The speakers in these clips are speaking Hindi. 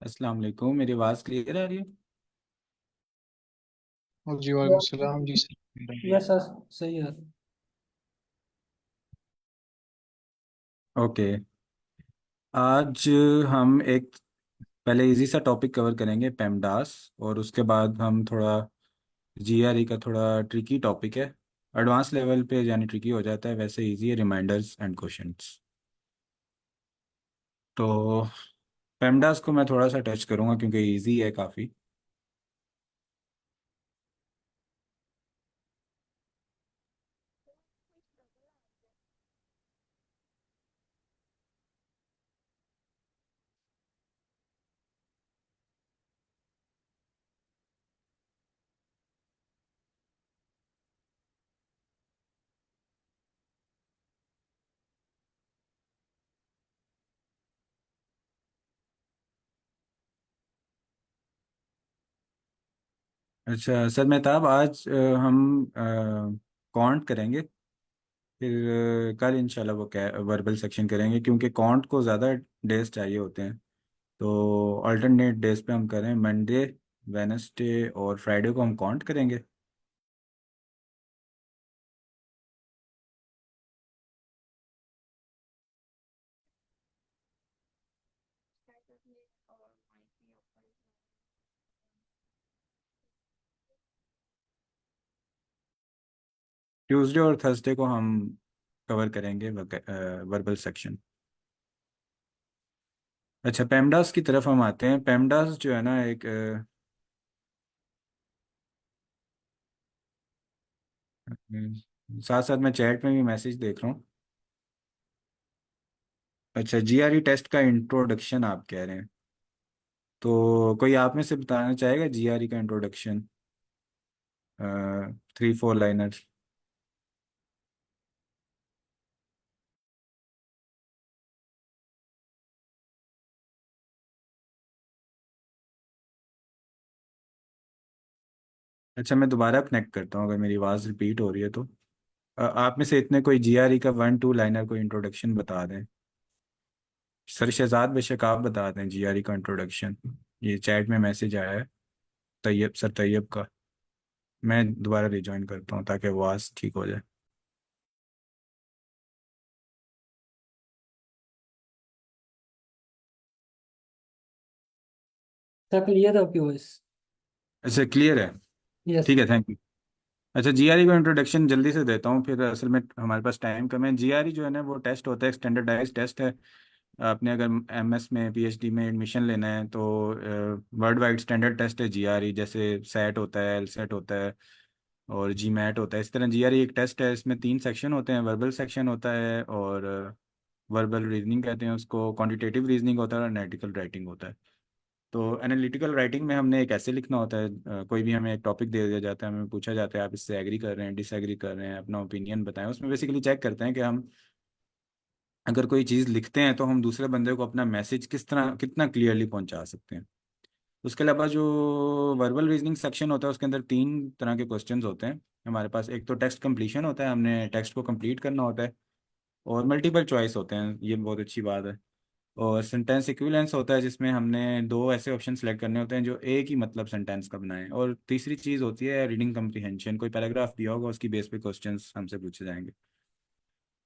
अस्सलाम वालेकुम। मेरी आवाज़ क्लियर आ रही है? और जी वालेकुम सलाम जी सर। Yes sir. सही है। ओके। आज हम एक पहले इजी सा टॉपिक कवर करेंगे, पेमडास। और उसके बाद हम थोड़ा जीआरई का थोड़ा ट्रिकी टॉपिक है। एडवांस लेवल पे यानी ट्रिकी हो जाता है, वैसे इजी है, रिमाइंडर्स एंड क्वेश्चंस। तो पेमडास को मैं थोड़ा सा टच करूंगा क्योंकि इजी है काफ़ी। अच्छा सर मेहताब, आज हम काउंट करेंगे। फिर कल इंशाल्लाह वो वर्बल सेक्शन करेंगे, क्योंकि काउंट को ज़्यादा डेज चाहिए होते हैं। तो अल्टरनेट डेज पे हम करें, मंडे, वेनसडे और फ्राइडे को हम काउंट करेंगे। ट्यूसडे और थर्सडे को हम कवर करेंगे वर्बल सेक्शन। अच्छा, पेमडास की तरफ हम आते हैं। पेमडास जो है ना, एक साथ साथ मैं चैट में भी मैसेज देख रहा हूँ। अच्छा, जीआरई टेस्ट का इंट्रोडक्शन आप कह रहे हैं, तो कोई आप में से बताना चाहेगा जीआरई का इंट्रोडक्शन? 3-4 लाइनर। अच्छा, मैं दोबारा कनेक्ट करता हूँ अगर मेरी आवाज़ रिपीट हो रही है तो। आप में से इतने कोई जीआरई का 1-2 लाइनर को इंट्रोडक्शन बता दें। सर शहजाद, बेशक आप बता दें जीआरई का इंट्रोडक्शन। ये चैट में मैसेज आया है तैयब, सर तैयब का। मैं दोबारा रिज्वाइन करता हूँ ताकि आवाज़ ठीक हो जाए। सर क्लियर है आपकी वॉइस? अच्छा, क्लियर है। यस। ठीक है, थैंक यू। अच्छा, जीआरई को इंट्रोडक्शन जल्दी से देता हूँ, फिर असल में हमारे पास टाइम कम है। जीआरई जो है ना, वो टेस्ट होता है, स्टैंडर्डाइज टेस्ट है। आपने अगर एमएस में, पीएचडी में एडमिशन लेना है तो वर्ल्ड वाइड स्टैंडर्ड टेस्ट है जीआरई। जैसे सेट होता है, एलसेट होता है और जी मैट होता है, इस तरह जीआरई एक टेस्ट है। इसमें 3 सेक्शन होते हैं। वर्बल सेक्शन होता है, और वर्बल रीजनिंग कहते हैं उसको, क्वांटिटेटिव रीजनिंग होता है, और एनालिटिकल राइटिंग होता है। तो एनालिटिकल राइटिंग में हमने एक ऐसे लिखना होता है, कोई भी हमें एक टॉपिक दे दिया जाता है, हमें पूछा जाता है आप इससे एग्री कर रहे हैं, डिसएग्री कर रहे हैं, अपना ओपिनियन बताएं। उसमें बेसिकली चेक करते हैं कि हम अगर कोई चीज़ लिखते हैं तो हम दूसरे बंदे को अपना मैसेज किस तरह, कितना क्लियरली पहुंचा सकते हैं। उसके अलावा जो वर्बल रीजनिंग सेक्शन होता है, उसके अंदर 3 तरह के क्वेश्चंस होते हैं हमारे पास। एक तो टेक्स्ट कंप्लीशन होता है, हमने टेक्स्ट को कंप्लीट करना होता है। और मल्टीपल चॉइस होते हैं, ये बहुत अच्छी बात है। और सेंटेंस इक्विवेलेंस होता है, जिसमें हमने 2 ऐसे ऑप्शन सेलेक्ट करने होते हैं जो एक ही मतलब सेंटेंस का बनाएं। और तीसरी चीज़ होती है रीडिंग कम्प्रीहेंशन। कोई पैराग्राफ दिया होगा, उसकी बेस पे क्वेश्चंस हमसे पूछे जाएंगे।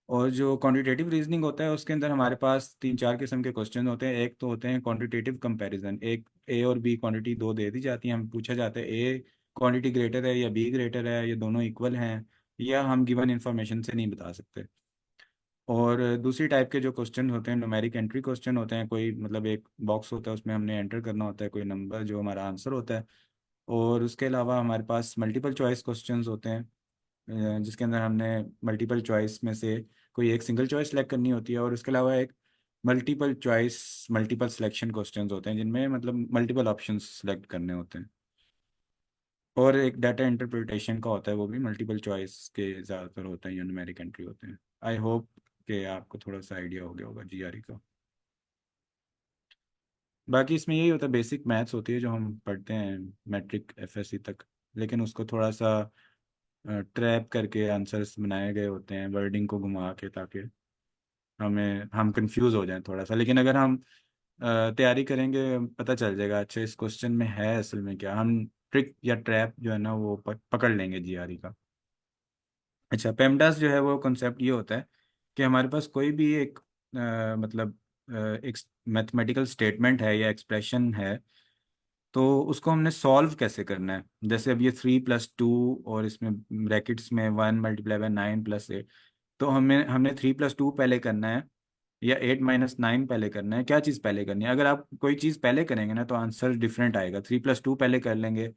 और जो क्वांटिटेटिव रीजनिंग होता है, उसके अंदर हमारे पास 3-4 किस्म के क्वेश्चन होते हैं। एक तो होते हैं क्वांटिटेटिव कंपैरिजन। एक ए और बी क्वांटिटी दो दे दी जाती है, हम पूछा जाता है ए क्वांटिटी ग्रेटर है या बी ग्रेटर है, या दोनों इक्वल हैं, या हम गिवन इन्फॉर्मेशन से नहीं बता सकते। और दूसरी टाइप के जो क्वेश्चन होते हैं, न्यूमेरिक एंट्री क्वेश्चन होते हैं। कोई मतलब एक बॉक्स होता है, उसमें हमने एंटर करना होता है कोई नंबर, जो हमारा आंसर होता है। और उसके अलावा हमारे पास मल्टीपल चॉइस क्वेश्चंस होते हैं, जिसके अंदर हमने मल्टीपल चॉइस में से कोई एक सिंगल चॉइस सेलेक्ट करनी होती है। और उसके अलावा एक multiple choice multiple selection questions होते हैं, जिनमें मतलब मल्टीपल ऑप्शंस सेलेक्ट करने होते हैं। और एक डाटा इंटरप्रिटेशन का होता है, वो भी मल्टीपल चॉइस के ज़्यादातर होते हैं या न्यूमेरिक एंट्री होते हैं। आई होप कि आपको थोड़ा सा आइडिया हो गया होगा जीआरई का। बाकी इसमें यही होता है, बेसिक मैथ्स होती है जो हम पढ़ते हैं मैट्रिक एफएससी तक। लेकिन उसको थोड़ा सा ट्रैप करके आंसर्स बनाए गए होते हैं, वर्डिंग को घुमा के, ताकि हम कंफ्यूज हो जाएं थोड़ा सा। लेकिन अगर हम तैयारी करेंगे पता चल जाएगा। अच्छा, इस क्वेश्चन में है असल में क्या, हम ट्रिक या ट्रैप जो है ना वो पकड़ लेंगे जीआरई का। अच्छा, पेमडास जो है वो कॉन्सेप्ट ये होता है कि हमारे पास कोई भी एक मतलब एक मैथमेटिकल स्टेटमेंट है या एक्सप्रेशन है, तो उसको हमने सॉल्व कैसे करना है। जैसे अब ये 3+2 और इसमें ब्रैकेट्स में 1 × 9 + 8, तो हमें हमने 3+2 पहले करना है या 8 - 9 पहले करना है, क्या चीज़ पहले करनी है। अगर आप कोई चीज़ पहले करेंगे ना तो आंसर डिफरेंट आएगा। 3+2 पहले कर लेंगे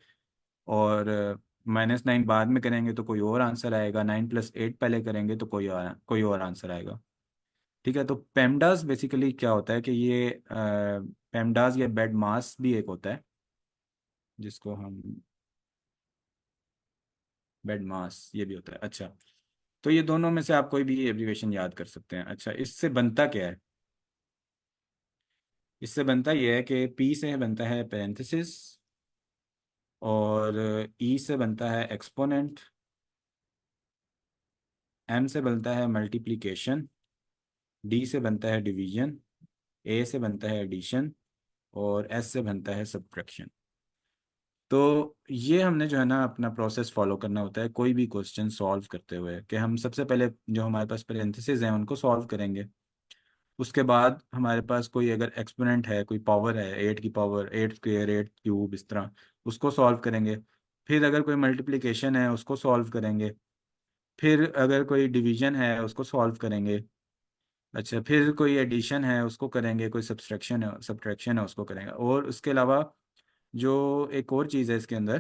और -9 बाद में करेंगे तो कोई और आंसर आएगा। 9+8 पहले करेंगे तो कोई और आंसर आएगा। ठीक है, तो पेमडास बेसिकली क्या होता है कि ये पेमडास या बेड मास भी एक होता है, जिसको हम बेड मास ये भी होता है। अच्छा, तो ये दोनों में से आप कोई भी एब्रीवेशन याद कर सकते हैं। अच्छा, इससे बनता क्या है। इससे बनता ये है कि पी से बनता है पेरेंथेसिस, और ई से बनता है एक्सपोनेंट, एम से बनता है मल्टीप्लिकेशन, डी से बनता है डिवीजन, ए से बनता है एडिशन, और एस से बनता है सब्ट्रैक्शन। तो ये हमने जो है ना अपना प्रोसेस फॉलो करना होता है कोई भी क्वेश्चन सॉल्व करते हुए, कि हम सबसे पहले जो हमारे पास पेरेंथेसिस हैं उनको सॉल्व करेंगे। उसके बाद हमारे पास कोई अगर एक्सपोनेंट है, कोई पावर है, 8 की पावर, 8 स्क्वेयर, 8 क्यूब, इस तरह उसको सॉल्व करेंगे। फिर अगर कोई मल्टीप्लिकेशन है उसको सॉल्व करेंगे। फिर अगर कोई डिवीजन है उसको सॉल्व करेंगे। अच्छा, फिर कोई एडिशन है उसको करेंगे, कोई सब्ट्रैक्शन है उसको करेंगे। और उसके अलावा जो एक और चीज़ है इसके अंदर,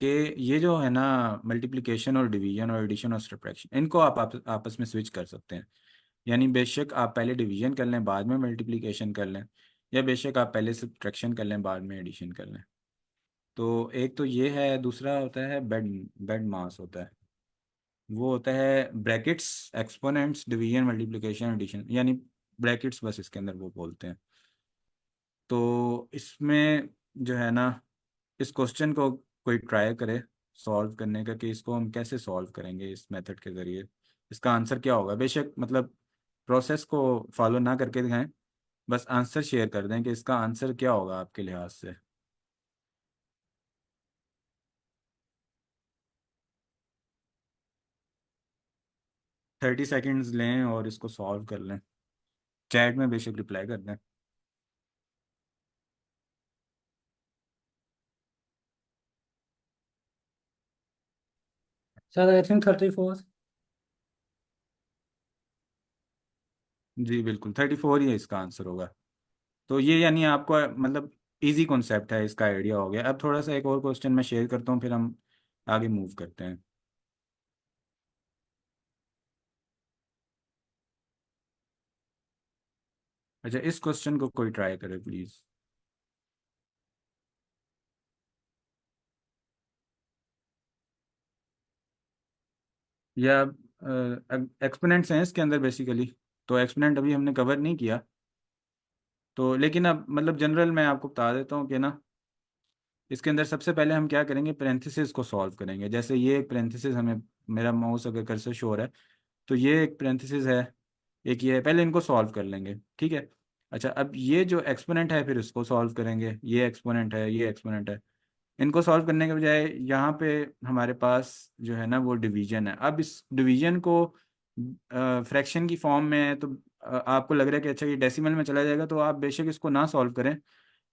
कि ये जो है ना मल्टीप्लिकेशन और डिवीजन और एडिशन और सब्ट्रैक्शन, इनको आप आपस में स्विच कर सकते हैं। यानी बेशक आप पहले डिवीजन कर लें बाद में मल्टीप्लिकेशन कर लें, या बेशक आप पहले सब्ट्रैक्शन कर लें बाद में एडिशन कर लें। तो एक तो ये है, दूसरा होता है बेड बेड मास होता है। वो होता है brackets, exponents, division, multiplication, addition, यानी ब्रैकेट्स बस इसके अंदर वो बोलते हैं। तो इसमें जो है ना इस क्वेश्चन को कोई ट्राई करे सॉल्व करने का, कि इसको हम कैसे सॉल्व करेंगे इस मेथड के ज़रिए, इसका आंसर क्या होगा। बेशक मतलब प्रोसेस को फॉलो ना करके दिखाएं, बस आंसर शेयर कर दें कि इसका आंसर क्या होगा आपके लिहाज से। 30 सेकेंड्स लें और इसको सॉल्व कर लें। चैट में बेशक रिप्लाई कर दें। Sir I think 34। जी बिल्कुल, 34 ही इसका आंसर होगा। तो ये यानी आपको मतलब इजी कॉन्सेप्ट है, इसका आइडिया हो गया। अब थोड़ा सा एक और क्वेश्चन मैं शेयर करता हूँ, फिर हम आगे मूव करते हैं। अच्छा, इस क्वेश्चन को कोई ट्राई करे प्लीज़। या एक्सपोनेंट्स हैं इसके अंदर बेसिकली, तो एक्सपोनेंट अभी हमने कवर नहीं किया। तो लेकिन अब मतलब जनरल मैं आपको बता देता हूँ कि ना इसके अंदर सबसे पहले हम क्या करेंगे, पेरेंथेसिस को सॉल्व करेंगे। जैसे ये एक पेरेंथेसिस हमें, मेरा माउस अगर कर्सर शो हो रहा है, तो ये एक पेरेंथेसिस है, एक ये है, पहले इनको सॉल्व कर लेंगे। ठीक है। अच्छा, अब ये जो एक्सपोनेंट है फिर इसको सॉल्व करेंगे, ये एक्सपोनेंट है, ये एक्सपोनेंट है। इनको सॉल्व करने के बजाय यहाँ पे हमारे पास जो है ना वो डिवीजन है। अब इस डिवीजन को फ्रैक्शन की फॉर्म में है, तो आपको लग रहा है कि अच्छा ये डेसिमल में चला जाएगा, तो आप बेशक इसको ना सॉल्व करें।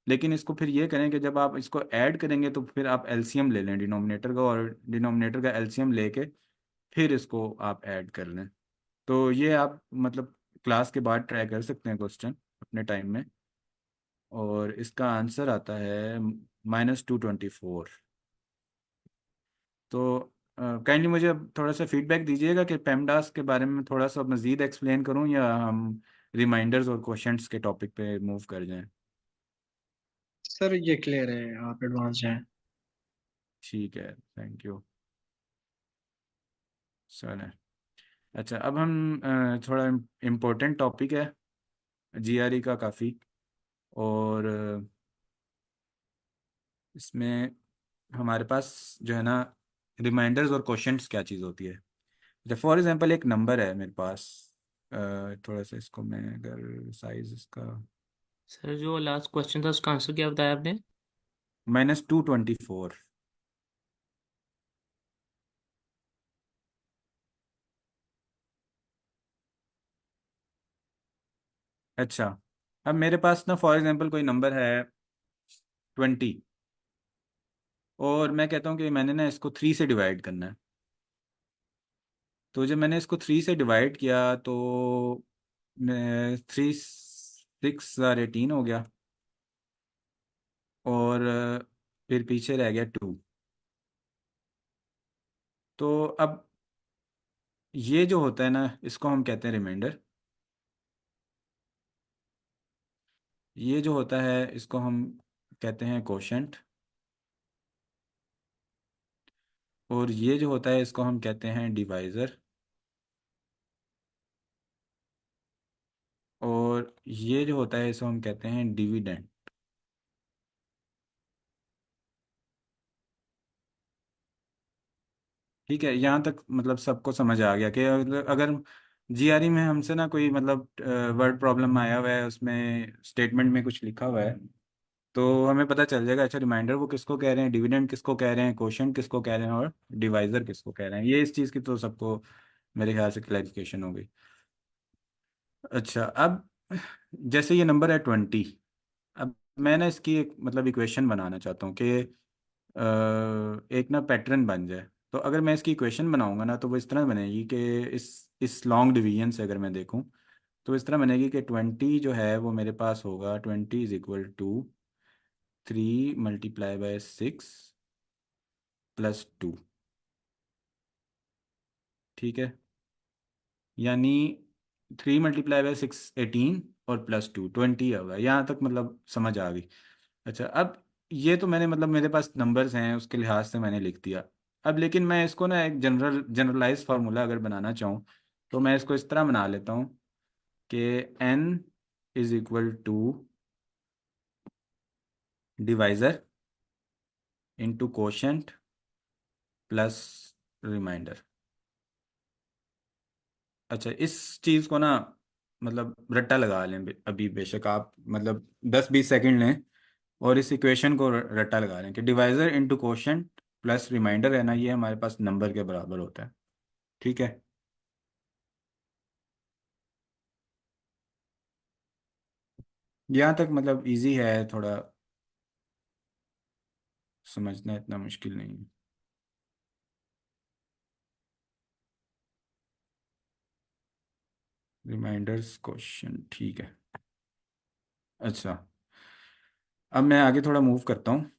लेकिन इसको फिर ये करें कि जब आप इसको ऐड करेंगे तो फिर आप एलसीएम ले लें डिनोमिनेटर का, और डिनोमिनेटर का एलसीएम लेके फिर इसको आप ऐड कर लें। तो ये आप मतलब क्लास के बाद ट्राई कर सकते हैं क्वेश्चन अपने टाइम में। और इसका आंसर आता है -224। तो काइंडली मुझे अब थोड़ा सा फीडबैक दीजिएगा कि पेमडास के बारे में थोड़ा सा मज़ीद एक्सप्लेन करूं, या हम रिमाइंडर्स और क्वेश्चंस के टॉपिक पे मूव कर जाएं। सर ये क्लियर है, आप एडवांस हैं। ठीक है, थैंक यू सर। अच्छा, अब हम थोड़ा इम्पोर्टेंट टॉपिक है जीआरई का काफ़ी। और इसमें हमारे पास जो है ना रिमाइंडर्स और क्वेश्चंस क्या चीज़ होती है। जब फॉर एग्जांपल एक नंबर है मेरे पास थोड़ा सा इसको मैं अगर साइज इसका सर जो लास्ट क्वेश्चन था उसका आंसर क्या बताया आपने? -224। अच्छा, अब मेरे पास ना फॉर एग्जांपल कोई नंबर है 20, और मैं कहता हूँ कि मैंने ना इसको 3 से डिवाइड करना है। तो जब मैंने इसको 3 से डिवाइड किया तो मैं 3 6 जार 18 हो गया, और फिर पीछे रह गया 2। तो अब ये जो होता है ना, इसको हम कहते हैं रिमाइंडर। ये जो होता है इसको हम कहते हैं कोशेंट, और ये जो होता है इसको हम कहते हैं डिवाइज़र, और ये जो होता है इसको हम कहते हैं डिविडेंड। ठीक है, यहाँ तक मतलब सबको समझ आ गया कि अगर जीआरई में हमसे ना कोई मतलब वर्ड प्रॉब्लम आया हुआ है, उसमें स्टेटमेंट में कुछ लिखा हुआ है, तो हमें पता चल जाएगा अच्छा रिमाइंडर वो किसको कह रहे हैं, डिविडेंड किसको कह रहे हैं, क्वोशंट किसको कह रहे हैं, और डिवाइजर किसको कह रहे हैं। ये इस चीज़ की तो सबको मेरे ख्याल से क्लैरिफिकेशन हो गई। अच्छा, अब जैसे ये नंबर है 20, अब मैं ना इसकी एक मतलब इक्वेशन बनाना चाहता हूँ कि एक ना पैटर्न बन जाए। तो अगर मैं इसकी इक्वेशन बनाऊंगा ना, तो वो इस तरह बनेगी कि इस लॉन्ग डिवीजन से अगर मैं देखूं, तो इस तरह बनेगी कि 20 जो है वो मेरे पास होगा 20 = 3 × 6 + 2। ठीक है, यानी 3 × 6 18, और +2 20 होगा। यहाँ तक मतलब समझ आ गई। अच्छा, अब ये तो मैंने मतलब मेरे पास नंबर्स हैं उसके लिहाज से मैंने लिख दिया। अब लेकिन मैं इसको ना एक जनरलाइज फार्मूला अगर बनाना चाहूँ, तो मैं इसको इस तरह बना लेता हूँ कि n = divisor into quotient plus remainder. अच्छा, इस चीज़ को ना मतलब रट्टा लगा लें अभी, बेशक आप मतलब 10 20 सेकंड लें और इस इक्वेशन को रट्टा लगा लें कि divisor into quotient plus remainder है ना, ये हमारे पास नंबर के बराबर होता है। ठीक है, यहाँ तक मतलब इजी है, थोड़ा समझना इतना मुश्किल नहीं है। रिमाइंडर्स क्वेश्चन, ठीक है। अच्छा, अब मैं आगे थोड़ा मूव करता हूँ।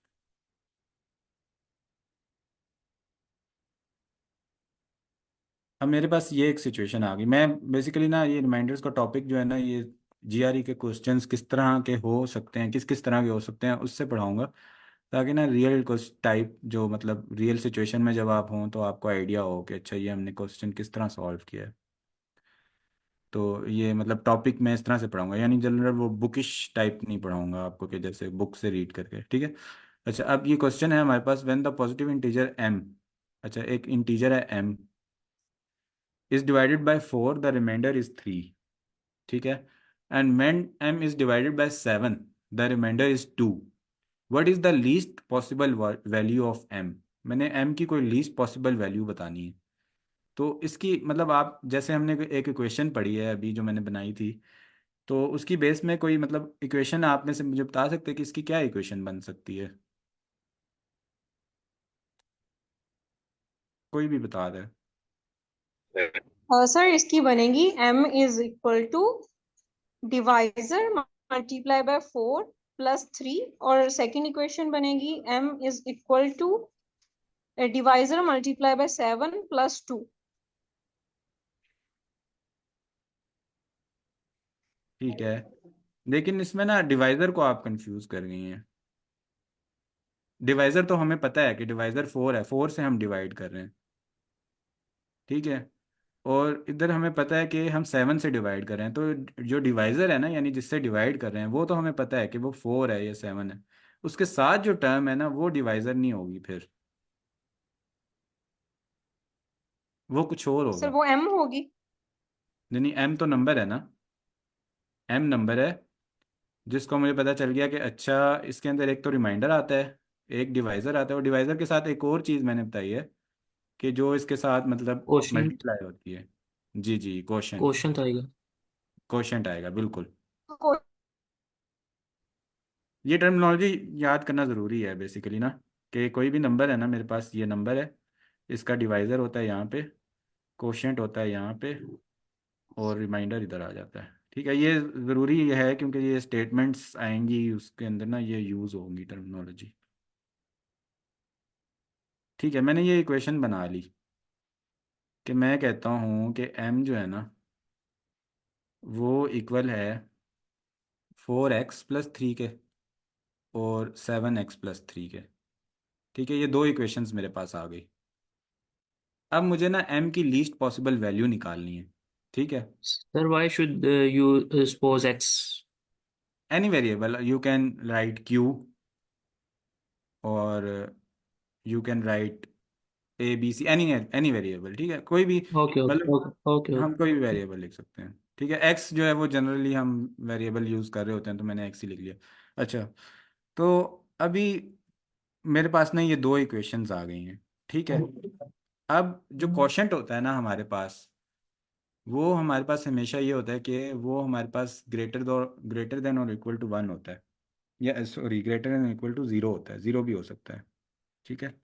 अब मेरे पास ये एक सिचुएशन आ गई। मैं बेसिकली ना ये रिमाइंडर्स का टॉपिक जो है ना, ये जीआरई के क्वेश्चंस किस तरह के हो सकते हैं, किस किस तरह के हो सकते हैं, उससे पढ़ाऊंगा, ताकि ना रियल क्वेश्चन टाइप जो मतलब रियल सिचुएशन में जब आप हों तो आपको आइडिया हो कि अच्छा ये हमने क्वेश्चन किस तरह सॉल्व किया है। तो ये मतलब टॉपिक मैं इस तरह से पढ़ाऊंगा, यानी जनरल वो बुकिश टाइप नहीं पढ़ाऊंगा आपको कि जैसे बुक से रीड करके। ठीक है। अच्छा, अब ये क्वेश्चन है हमारे पास, when the positive integer m, अच्छा एक इंटीजर है m, is divided by 4, the remainder is 3। ठीक है, and when m is divided by 7, the remainder is 2, what is the least possible value of m। मैंने m की कोई लीस्ट पॉसिबल वैल्यू बतानी है। तो इसकी मतलब आप जैसे हमने एक इक्वेशन पढ़ी है अभी जो मैंने बनाई थी, तो उसकी बेस में कोई मतलब इक्वेशन आप में से मुझे बता सकते हैं कि इसकी क्या इक्वेशन बन सकती है? कोई भी बता दे। सर इसकी बनेगी m = डिवाइजर मल्टीप्लाई बाय 4 + 3, और सेकंड इक्वेशन बनेगी m = डिवाइजर मल्टीप्लाई बाय 7 + 2। ठीक है, लेकिन इसमें ना डिवाइजर को आप कंफ्यूज कर गई हैं। डिवाइजर तो हमें पता है कि डिवाइजर 4 है, 4 से हम डिवाइड कर रहे हैं। ठीक है, और इधर हमें पता है कि हम 7 से डिवाइड कर रहे हैं। तो जो डिवाइजर है ना, यानी जिससे डिवाइड कर रहे हैं, वो तो हमें पता है कि वो 4 है या 7 है। उसके साथ जो टर्म है ना, वो डिवाइजर नहीं होगी, फिर वो कुछ और सर होगा। वो m होगी। यानी एम तो नंबर है ना, एम नंबर है, जिसको मुझे पता चल गया कि अच्छा इसके अंदर एक तो रिमाइंडर आता है, एक डिवाइज़र आता है, और डिवाइज़र के साथ एक और चीज़ मैंने बताई है कि जो इसके साथ मतलब क्वेश्चन, मल्टीप्लाई होती है। जी जी, क्वोशंट, क्वेश्चन आएगा। क्वोशंट आएगा बिल्कुल। को- ये टर्मिनोलॉजी याद करना ज़रूरी है बेसिकली ना, कि कोई भी नंबर है ना, मेरे पास ये नंबर है, इसका डिवाइज़र होता है यहाँ पे, क्वोशंट होता है यहाँ पे, और रिमाइंडर इधर आ जाता है। ठीक है, ये ज़रूरी है क्योंकि ये स्टेटमेंट्स आएंगी उसके अंदर ना, ये यूज़ होंगी टर्मिनोलॉजी। ठीक है, मैंने ये इक्वेशन बना ली कि मैं कहता हूँ कि m जो है ना वो इक्वल है 4x+3 के और 7x+3 के। ठीक है, ये दो इक्वेशंस मेरे पास आ गई। अब मुझे ना m की लीस्ट पॉसिबल वैल्यू निकालनी है। ठीक है, sir why should you suppose X? Any variable you can write q, और you can write A B C, any any variable. ठीक है, कोई भी, ओके ओके मतलब ओके ओके हम ओके। कोई भी वेरिएबल लिख सकते हैं। ठीक है, एक्स जो है वो जनरली हम वेरिएबल यूज़ कर रहे होते हैं, तो मैंने एक्स ही लिख लिया। अच्छा, तो अभी मेरे पास ना ये दो इक्वेशंस आ गई हैं। ठीक है, अब जो क्वोशंट होता है ना हमारे पास, वो हमारे पास हमेशा ये होता है कि वो हमारे पास ग्रेटर देन और इक्वल टू 1 होता है, या sorry greater than equal to 0 होता है, 0 भी हो सकता है। ठीक है,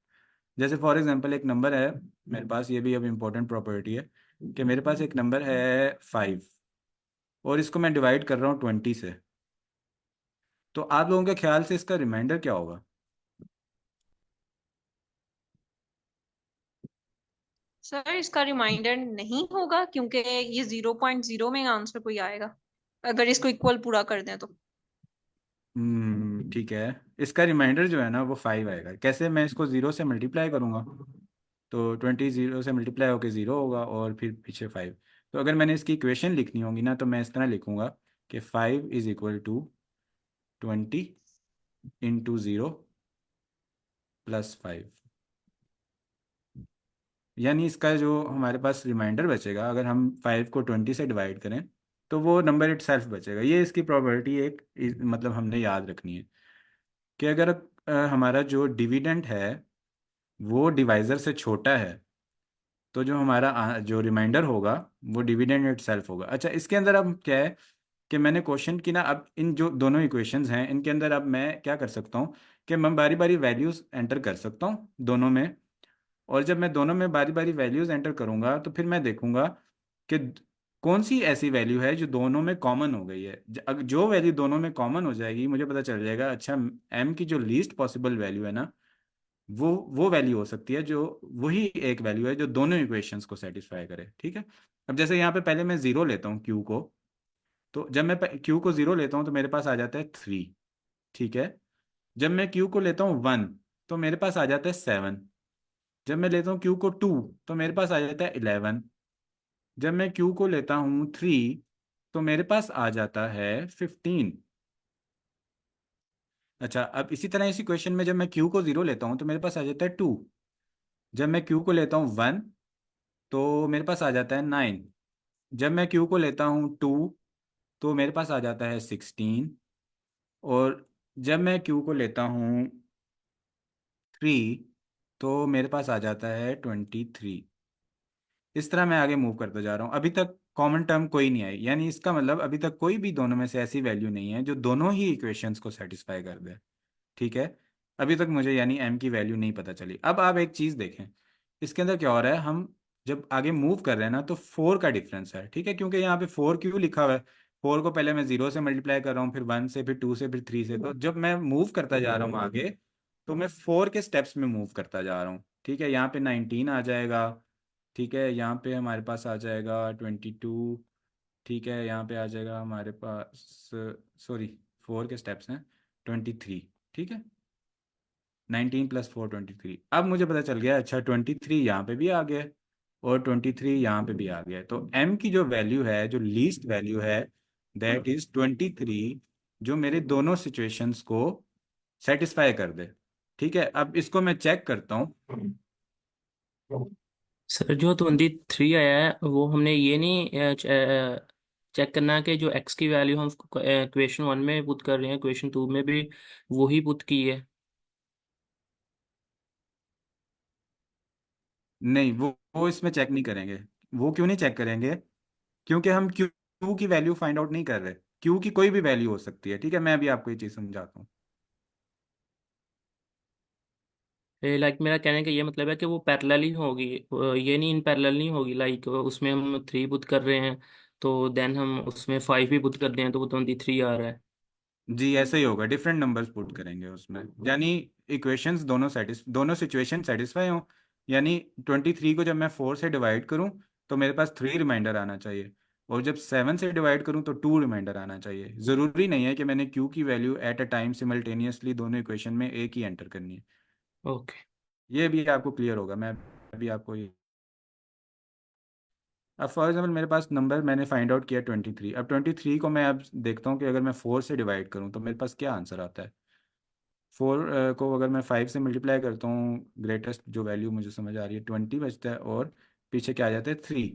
जैसे फॉर एग्जांपल एक नंबर है मेरे पास, ये भी अब इम्पोर्टेंट प्रॉपर्टी है कि मेरे पास एक नंबर है 5, और इसको मैं डिवाइड कर रहा हूँ 20 से, तो आप लोगों के ख्याल से इसका रिमाइंडर क्या होगा? सर इसका रिमाइंडर नहीं होगा क्योंकि ये 0.0 में आंसर कोई आएगा अगर इसको इक्वल पूरा कर दें तो। ठीक है, इसका रिमाइंडर जो है ना वो 5 आएगा। कैसे? मैं इसको 0 से मल्टीप्लाई करूँगा, तो 20 0 से मल्टीप्लाई होकर 0 होगा, और फिर पीछे 5। तो अगर मैंने इसकी इक्वेशन लिखनी होगी ना, तो मैं इस तरह लिखूंगा कि 5 = 20 × 0 + 5। यानी इसका जो हमारे पास रिमाइंडर बचेगा, अगर हम 5 को 20 से डिवाइड करें, तो वो नंबर इट सेल्फ बचेगा। ये इसकी प्रॉपर्टी एक मतलब हमने याद रखनी है कि अगर हमारा जो डिविडेंड है वो डिवाइज़र से छोटा है, तो जो हमारा जो रिमाइंडर होगा वो डिविडेंड इट सेल्फ होगा। अच्छा, इसके अंदर अब क्या है कि मैंने क्वेश्चन की ना, अब इन जो दोनों इक्वेशंस हैं इनके अंदर अब मैं क्या कर सकता हूँ कि मैं बारी बारी वैल्यूज़ एंटर कर सकता हूँ दोनों में, और जब मैं दोनों में बारी बारी वैल्यूज़ एंटर करूँगा तो फिर मैं देखूँगा कि कौन सी ऐसी वैल्यू है जो दोनों में कॉमन हो गई है। जो वैल्यू दोनों में कॉमन हो जाएगी, मुझे पता चल जाएगा अच्छा m की जो लीस्ट पॉसिबल वैल्यू है ना, वो वैल्यू हो सकती है, जो वही एक वैल्यू है जो दोनों इक्वेशंस को सेटिस्फाई करे। ठीक है, अब जैसे यहाँ पे पहले मैं 0 लेता हूँ q को, तो जब मैं q को 0 लेता हूँ तो मेरे पास आ जाता है 3। ठीक है, जब मैं q को लेता हूँ 1 तो मेरे पास आ जाता है 7। जब मैं लेता हूँ q को 2 तो मेरे पास आ जाता है 11। जब मैं q को लेता हूँ 3 तो मेरे पास आ जाता है 15। अच्छा, अब इसी तरह इसी क्वेश्चन में जब मैं q को 0 लेता हूँ तो मेरे पास आ जाता है 2। जब मैं q को लेता हूँ 1 तो मेरे पास आ जाता है 9। जब मैं q को लेता हूँ 2 तो मेरे पास आ जाता है 16। और जब मैं q को लेता हूँ 3 तो मेरे पास आ जाता है 23। इस तरह मैं आगे मूव करता जा रहा हूँ, अभी तक कॉमन टर्म कोई नहीं आई, यानी इसका मतलब अभी तक कोई भी दोनों में से ऐसी वैल्यू नहीं है जो दोनों ही इक्वेशंस को सेटिस्फाई कर दे। ठीक है, अभी तक मुझे यानी m की वैल्यू नहीं पता चली। अब आप एक चीज़ देखें, इसके अंदर क्या हो रहा है, हम जब आगे मूव कर रहे हैं ना तो 4 का डिफरेंस है। ठीक है, क्योंकि यहाँ पे 4 क्यों लिखा हुआ है? 4 को पहले मैं 0 से मल्टीप्लाई कर रहा हूँ, फिर 1 से, फिर 2 से, फिर 3 से। तो जब मैं मूव करता जा रहा हूँ आगे, तो मैं 4 के स्टेप्स में मूव करता जा रहा हूँ। ठीक है, यहाँ पे 19 आ जाएगा। ठीक है, यहाँ पे हमारे पास आ जाएगा 22। ठीक है, यहाँ पे आ जाएगा हमारे पास, सॉरी 4 के स्टेप्स हैं 23। ठीक है, 19 + 4 23। अब मुझे पता चल गया अच्छा 23 यहाँ पे भी आ गया है, और 23 यहाँ पे भी आ गया है। तो m की जो वैल्यू है, जो लीस्ट वैल्यू है, दैट इज 23, जो मेरे दोनों सिचुएशंस को सेटिस्फाई कर दे। ठीक है, अब इसको मैं चेक करता हूँ। सर जो 23 आया है वो हमने ये नहीं चेक करना है कि जो एक्स की वैल्यू हम क्वेश्चन 1 में पुट कर रहे हैं क्वेश्चन 2 में भी वही पुट की है। नहीं, वो इसमें चेक नहीं करेंगे। वो क्यों नहीं चेक करेंगे? क्योंकि हम क्यू की वैल्यू फाइंड आउट नहीं कर रहे। क्यू की कोई भी वैल्यू हो सकती है, ठीक है। मैं अभी आपको ये चीज़ समझाता हूँ। लाइक मेरा कहने का ये मतलब है कि वो पैरेलल ही होगी, ये नहीं इन पैरेलल नहीं होगी। लाइक उसमें हम 3 पुट कर रहे हैं तो देन हम उसमें 5 भी पुट कर रहे हैं तो वो 23 आ रहा है। जी ऐसे ही होगा, डिफरेंट नंबर्स पुट करेंगे उसमें, यानी इक्वेशंस दोनों सिचुएशन सेटिस्फाई हो। यानी 23 को जब मैं 4 से डिवाइड करूं तो मेरे पास 3 रिमाइंडर आना चाहिए, और जब 7 से डिवाइड करूं तो 2 रिमाइंडर आना चाहिए। ज़रूरी नहीं है कि मैंने क्यू की value at a time simultaneously दोनों इक्वेशन में एक ही एंटर करनी है। ओके। ये भी आपको क्लियर होगा। मैं अभी आपको ये, अब फॉर एग्जाम्पल मेरे पास नंबर मैंने फाइंड आउट किया 23। अब 23 को मैं अब देखता हूँ कि अगर मैं 4 से डिवाइड करूँ तो मेरे पास क्या आंसर आता है। 4 को अगर मैं 5 से मल्टीप्लाई करता हूँ, ग्रेटेस्ट जो वैल्यू मुझे समझ आ रही है 20 बचता है, और पीछे क्या आ जाता है 3।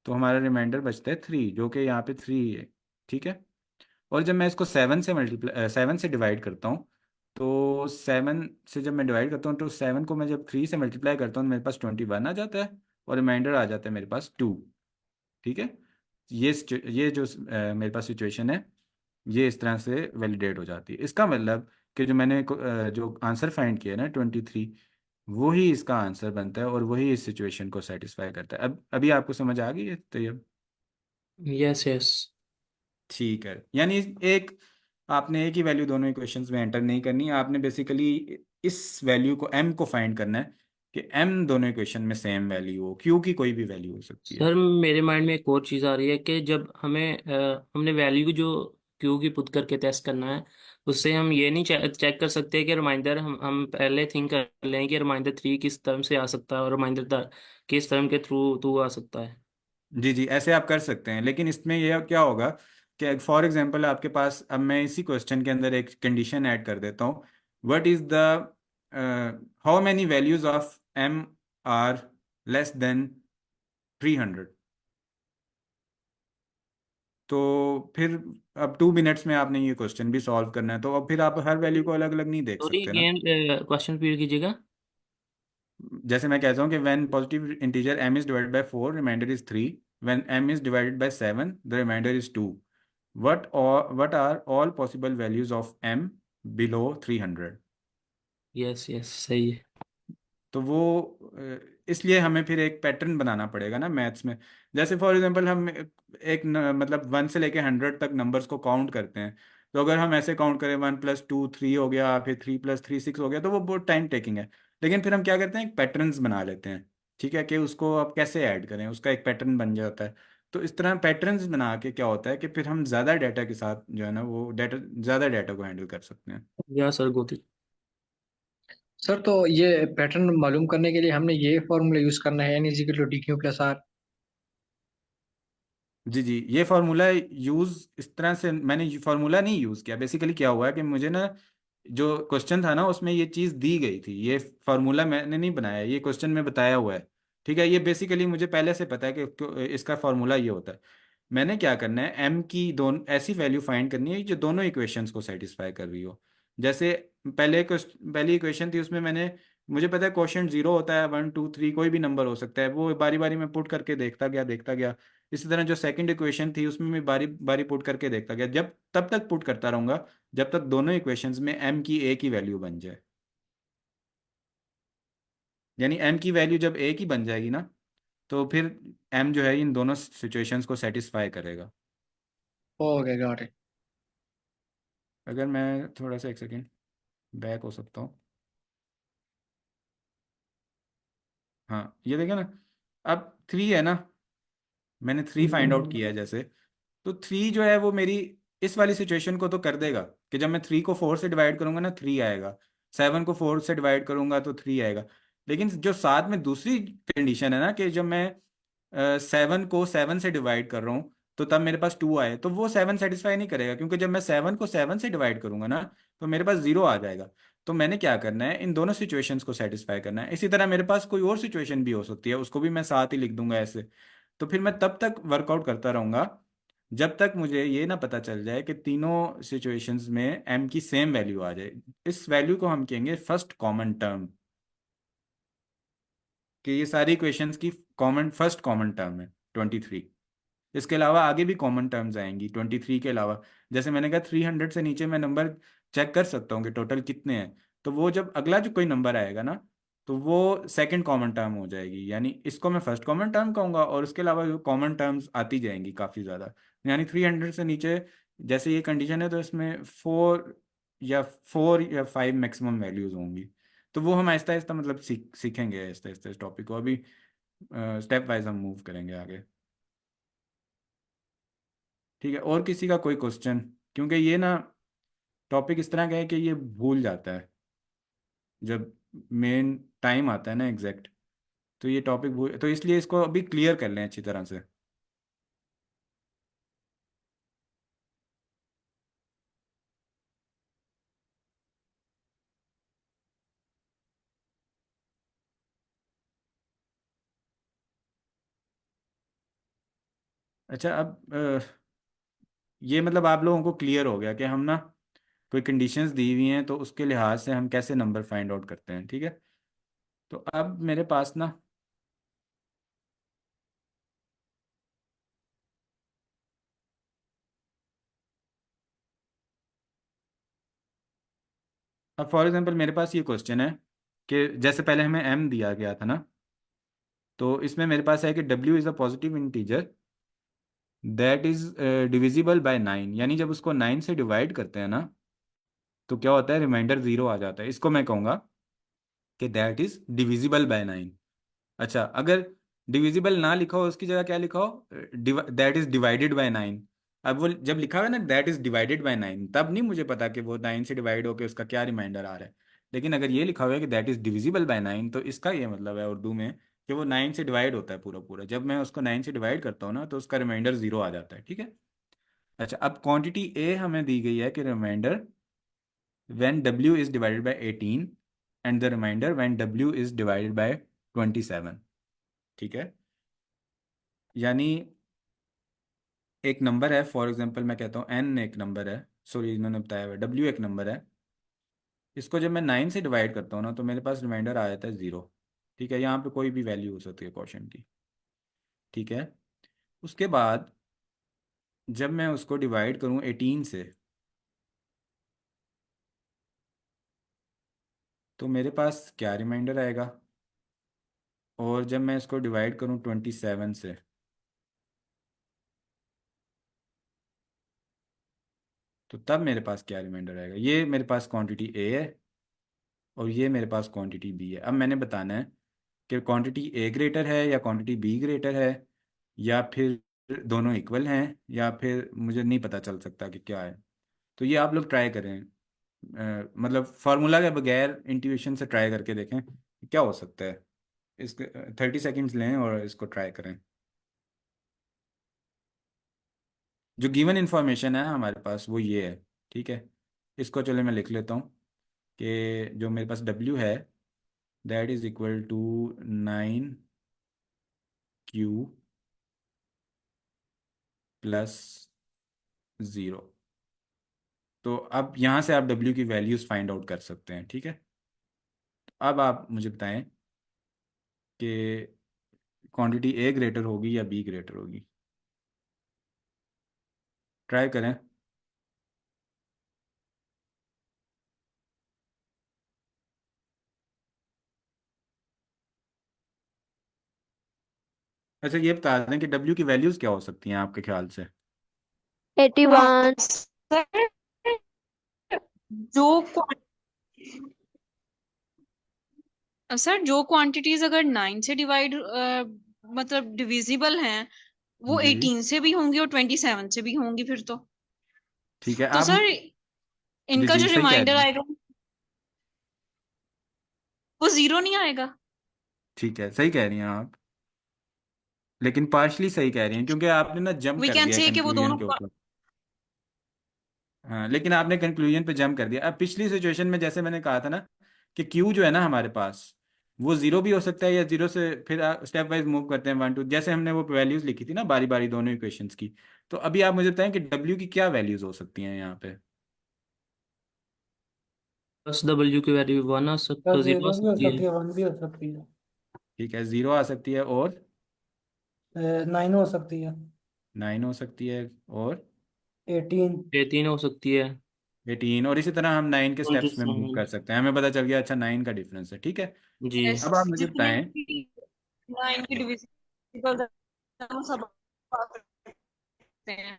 तो हमारा रिमाइंडर बचता है 3, जो कि यहाँ पे 3 है, ठीक है। और जब मैं इसको 7 से डिवाइड करता हूँ, तो 7 से जब मैं डिवाइड करता हूँ तो 7 को मैं जब 3 से मल्टीप्लाई करता हूँ तो मेरे पास 21 आ जाता है, और रिमाइंडर आ जाता है मेरे पास 2, ठीक है। ये जो मेरे पास सिचुएशन है, ये इस तरह से वैलिडेट हो जाती है। इसका मतलब कि जो मैंने जो आंसर फाइंड किया ना 23, वही इसका आंसर बनता है, और वही इस सिचुएशन को सेटिस्फाई करता है। अब अभी आपको समझ आ गई है तो ये यस यस। ठीक है। यानी एक आपने एक ही वैल्यू दोनों इक्वेशंस में एंटर नहीं करनी है, आपने बेसिकली इस वैल्यू को m को फाइंड करना है कि m दोनों इक्वेशन में सेम वैल्यू हो। q की कोई भी वैल्यू हो सकती है। सर मेरे माइंड में एक और चीज़ आ रही है कि जब हमने वैल्यू जो क्यू की पुट करके टेस्ट करना है, उससे हम ये नहीं चेक कर सकते कि रिमाइंडर हम पहले थिंक कर लें कि रिमाइंडर 3 किस टर्म से आ सकता है और रिमाइंडर किस टर्म के थ्रू 2 आ सकता है। जी जी, ऐसे आप कर सकते हैं, लेकिन इसमें यह क्या होगा कि फॉर एग्जांपल आपके पास, अब मैं इसी क्वेश्चन के अंदर एक कंडीशन ऐड कर देता हूँ। What is the how many values of m are less than 300। तो फिर अब 2 मिनट्स में आपने ये क्वेश्चन भी सॉल्व करना है, तो अब फिर आप हर वैल्यू को अलग अलग नहीं देख सॉरी सकते ना। अगेन क्वेश्चन रिपीट कीजिएगा। जैसे मैं कहता हूँ कि when positive integer m is divided by 4 remainder is 3, when m is divided by 7 the remainder is 2, what are all possible values of m below 300। Yes yes सही है। तो वो इसलिए हमें फिर एक पैटर्न बनाना पड़ेगा ना मैथ्स में। जैसे फॉर एग्जांपल हम मतलब 1 से लेके 100 तक नंबर्स को काउंट करते हैं। तो अगर हम ऐसे काउंट करें 1 + 2 3 हो गया, फिर 3 + 3 6 हो गया, तो वो बहुत टाइम टेकिंग है। लेकिन फिर हम क्या करते हैं, पैटर्न्स बना लेते हैं, ठीक है, कि उसको आप कैसे ऐड करें, उसका एक पैटर्न बन जाता है। तो इस तरह पैटर्न्स बना के क्या होता है कि फिर हम ज़्यादा डाटा के साथ जो है ना, वो डाटा, ज़्यादा डाटा को हैंडल कर सकते हैं। या सर गोती। सर तो ये पैटर्न मालूम करने के लिए हमने ये फॉर्मूला यूज करना है, n = dq + r। जी जी, ये फार्मूला यूज इस तरह से मैंने फार्मूला नहीं यूज किया। बेसिकली क्या हुआ है कि मुझे ना जो क्वेश्चन था ना उसमें ये चीज दी गई थी। ये फार्मूला मैंने नहीं बनाया, ये क्वेश्चन में बताया हुआ है, ठीक है। ये बेसिकली मुझे पहले से पता है कि इसका फार्मूला ये होता है। मैंने क्या करना है, m की दोनों ऐसी वैल्यू फाइंड करनी है जो दोनों इक्वेशंस को सेटिस्फाई कर रही हो। जैसे पहली इक्वेशन थी, उसमें मुझे पता है क्वेश्चन 0 होता है, 1 2 3 कोई भी नंबर हो सकता है, वो बारी बारी में पुट करके देखता गया। इसी तरह जो सेकंड इक्वेशन थी उसमें मैं बारी बारी पुट करके देखता गया, जब तब तक पुट करता रहूंगा जब तक दोनों इक्वेशंस में m की एक ही वैल्यू बन जाए। यानी m की वैल्यू जब एक ही बन जाएगी ना, तो फिर m जो है इन दोनों सिचुएशंस को सेटिस्फाई करेगा। Okay got it. अगर मैं थोड़ा सा एक सेकेंड बैक हो सकता हूँ। हाँ ये देखिए ना, अब 3 है ना, मैंने 3 फाइंड आउट किया है जैसे। तो 3 जो है वो मेरी इस वाली सिचुएशन को तो कर देगा कि जब मैं 3 को 4 से डिवाइड करूंगा ना 3 आएगा, 7 को 4 से डिवाइड करूंगा तो 3 आएगा। लेकिन जो साथ में दूसरी कंडीशन है ना, कि जब मैं 7 को 7 से डिवाइड कर रहा हूँ तो तब मेरे पास 2 आए, तो वो 7 सेटिस्फाई नहीं करेगा, क्योंकि जब मैं 7 को 7 से डिवाइड करूंगा ना तो मेरे पास 0 आ जाएगा। तो मैंने क्या करना है, इन दोनों सिचुएशंस को सेटिस्फाई करना है। इसी तरह मेरे पास कोई और सिचुएशन भी हो सकती है, उसको भी मैं साथ ही लिख दूंगा ऐसे। तो फिर मैं तब तक वर्कआउट करता रहूंगा जब तक मुझे ये ना पता चल जाए कि तीनों सिचुएशंस में एम की सेम वैल्यू आ जाए। इस वैल्यू को हम कहेंगे फर्स्ट कॉमन टर्म, कि ये सारी इक्वेशंस की कॉमन फर्स्ट कॉमन टर्म है 23। इसके अलावा आगे भी कॉमन टर्म्स आएंगी 23 के अलावा। जैसे मैंने कहा 300 से नीचे मैं नंबर चेक कर सकता हूँ कि टोटल कितने हैं। तो वो जब अगला जो कोई नंबर आएगा ना, तो वो सेकंड कॉमन टर्म हो जाएगी, यानी इसको मैं फर्स्ट कॉमन टर्म कहूंगा। और उसके अलावा जो कॉमन टर्म्स आती जाएंगी काफ़ी ज़्यादा, यानी 300 से नीचे जैसे ये कंडीशन है, तो इसमें फोर या फाइव मैक्सिमम वैल्यूज होंगी। तो वो हम आहिस्ता आहिस्ता मतलब सीखेंगे आहिस्ता आहिस्ता इस टॉपिक को। अभी स्टेप वाइज हम मूव करेंगे आगे। ठीक है, और किसी का कोई क्वेश्चन? क्योंकि ये ना टॉपिक इस तरह का है कि ये भूल जाता है जब मेन टाइम आता है ना एग्जैक्ट। तो ये टॉपिक भूल, तो इसलिए इसको अभी क्लियर कर लें अच्छी तरह से। अच्छा, अब ये मतलब आप लोगों को क्लियर हो गया कि हम ना कोई कंडीशंस दी हुई हैं तो उसके लिहाज से हम कैसे नंबर फाइंड आउट करते हैं। ठीक है, तो अब मेरे पास ना अब फॉर एग्जांपल मेरे पास ये क्वेश्चन है कि जैसे पहले हमें m दिया गया था ना, तो इसमें मेरे पास है कि w is a positive integer that is divisible by 9। यानी जब उसको 9 से डिवाइड करते हैं ना, तो क्या होता है, रिमाइंडर 0 आ जाता है। इसको मैं कहूँगा कि दैट इज डिविजिबल बाय 9। अच्छा, अगर डिविजिबल ना लिखा हो, उसकी जगह क्या लिखा हो, दैट इज डिवाइडेड बाय 9। अब वो जब लिखा हुआ है ना दैट इज डिवाइडेड बाय 9, तब नहीं मुझे पता कि वो 9 से डिवाइड होकर उसका क्या रिमाइंडर आ रहा है। लेकिन अगर ये लिखा हुआ है कि दैट इज डिविजिबल बाय 9, तो इसका ये मतलब है उर्दू में कि वो 9 से डिवाइड होता है पूरा पूरा। जब मैं उसको 9 से डिवाइड करता हूँ ना, तो उसका रिमाइंडर 0 आ जाता है। ठीक है। अच्छा, अब क्वांटिटी ए हमें दी गई है कि remainder when w is divided by 18 and the remainder when w is divided by 27। ठीक है, यानी एक नंबर है, फॉर एग्जांपल मैं कहता हूँ n एक नंबर है, सॉरी इन्होंने बताया हुआ w एक नंबर है। इसको जब मैं 9 से डिवाइड करता हूँ ना, तो मेरे पास रिमाइंडर आ जाता है 0। ठीक है, यहाँ पे कोई भी वैल्यू हो सकती है क्वेश्चन की। ठीक है, उसके बाद जब मैं उसको डिवाइड करूँ 18 से, तो मेरे पास क्या रिमाइंडर आएगा। और जब मैं इसको डिवाइड करूँ 27 से, तो तब मेरे पास क्या रिमाइंडर आएगा। ये मेरे पास क्वांटिटी ए है और ये मेरे पास क्वांटिटी बी है। अब मैंने बताना है कि क्वांटिटी ए ग्रेटर है या क्वांटिटी बी ग्रेटर है, या फिर दोनों इक्वल हैं, या फिर मुझे नहीं पता चल सकता कि क्या है। तो ये आप लोग ट्राई करें, मतलब फार्मूला के बगैर इंट्यूशन से ट्राई करके देखें कि क्या हो सकता है। इसके 30 सेकेंड्स लें और इसको ट्राई करें। जो गिवन इंफॉर्मेशन है हमारे पास वो ये है। ठीक है, इसको चलो मैं लिख लेता हूँ कि जो मेरे पास W है that is equal to 9Q plus 0। तो अब यहाँ से आप W की वैल्यूज़ फाइंड आउट कर सकते हैं। ठीक है, अब आप मुझे बताएं कि क्वांटिटी ए ग्रेटर होगी या बी ग्रेटर होगी। ट्राई करें। अच्छा, ये बता दें कि W की वैल्यूज़ क्या हो सकती हैं आपके ख्याल से। 81। सर जो जो क्वांटिटीज अगर 9 से डिवाइड मतलब डिविजिबल हैं, वो जी 18 से भी होंगी और 27 से भी होंगी फिर तो। ठीक है, तो आप सर जी इनका जी जो सही कह रिमाइंडर रही हैं। आएगा वो 0 नहीं आएगा। ठीक है, सही कह रही हैं आप, लेकिन पार्शली सही कह रही हैं क्योंकि आपने ना जंप वी कर कैन दिया से कि वो कंक्लूजन दोनों के ऊपर। हाँ, लेकिन आपने कंक्लूजन पे जंप कर दिया। अब पिछली सिचुएशन में जैसे मैंने कहा था ना कि क्यू जो है ना हमारे पास, वो जीरो भी हो सकता है या जीरो से फिर स्टेप वाइज मूव करते हैं वन टू, जैसे हमने वो वैल्यूज लिखी थी ना बारी बारी दोनों इक्वेशंस की। तो अभी आप मुझे बताएं कि डब्ल्यू की क्या वैल्यूज हो सकती हैं यहाँ पे। बस डब्ल्यू की वैल्यू वन आ सर सकता, जीरो आ जीरो भी हो सकती सकती है। है, वन भी हो सकती है, ठीक है, जीरो आ सकती है और 9 हो सकती है, 9 हो सकती है और 18। ये तीन हो सकती है। 18, और इसी तरह हम 9 के ट्वेंटी स्टेप्स में मूव सेवन। कर सकते हैं। हमें पता चल गया अच्छा 9 का डिफरेंस है, ठीक है। जी। Yes, अब आप मुझे जितने बताएं। भी 9 के डिविजिबल हम सब पा सकते हैं।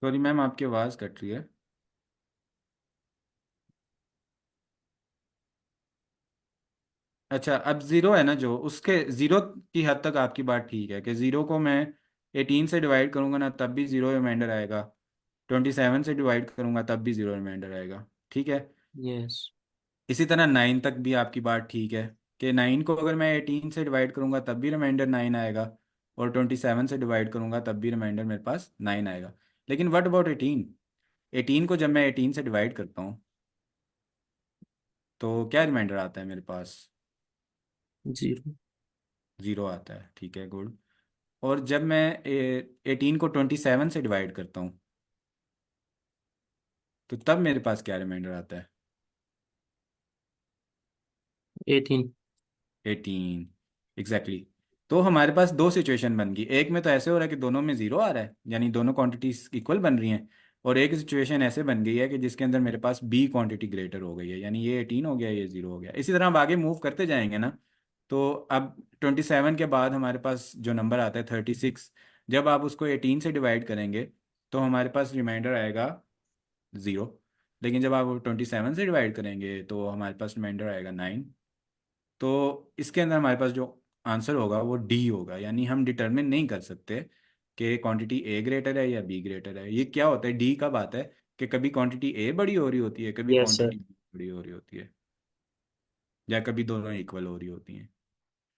सॉरी मैम, आपकी आवाज़ कट रही है। अच्छा, अब जीरो है ना जो, उसके जीरो की हद तक आपकी बात ठीक है कि जीरो को मैं 18 से डिवाइड करूंगा ना तब भी जीरो रिमाइंडर आएगा, 27 से डिवाइड करूंगा तब भी जीरो रिमाइंडर आएगा, ठीक है। यस। इसी तरह 9 तक भी आपकी बात ठीक है कि 9 को अगर मैं 18 से डिवाइड करूंगा तब भी रिमाइंडर 9 आएगा, और 27 से डिवाइड करूंगा तब भी रिमाइंडर मेरे पास 9 आएगा। लेकिन व्हाट अबाउट 18? 18 को जब मैं 18 से डिवाइड करता हूँ तो क्या रिमाइंडर आता है मेरे पास? जीरो। जीरो आता है, ठीक है, गुड। और जब मैं 18 को 27 से डिवाइड करता हूँ तो तब मेरे पास क्या रिमाइंडर आता है? 18। 18, एग्जैक्टली। तो हमारे पास दो सिचुएशन बन गई। एक में तो ऐसे हो रहा है कि दोनों में जीरो आ रहा है, यानी दोनों क्वांटिटीज इक्वल बन रही हैं। और एक सिचुएशन ऐसे बन गई है कि जिसके अंदर मेरे पास बी क्वांटिटी ग्रेटर हो गई है, यानी ये 18 हो गया, ये जीरो हो गया। इसी तरह हम आगे मूव करते जाएंगे ना। तो अब 27 के बाद हमारे पास जो नंबर आता है 36, जब आप उसको 18 से डिवाइड करेंगे तो हमारे पास रिमाइंडर आएगा ज़ीरो। लेकिन जब आप 27 से डिवाइड करेंगे तो हमारे पास रिमाइंडर आएगा 9। तो इसके अंदर हमारे पास जो आंसर होगा वो डी होगा, यानी हम डिटरमिन नहीं कर सकते कि क्वांटिटी ए ग्रेटर है या बी ग्रेटर है। ये क्या होता है, डी कब आता है कि कभी क्वांटिटी ए बड़ी हो रही होती है, कभी यस सर। क्वांटिटी बी बड़ी हो रही होती है, या कभी दोनों इक्वल हो रही होती हैं।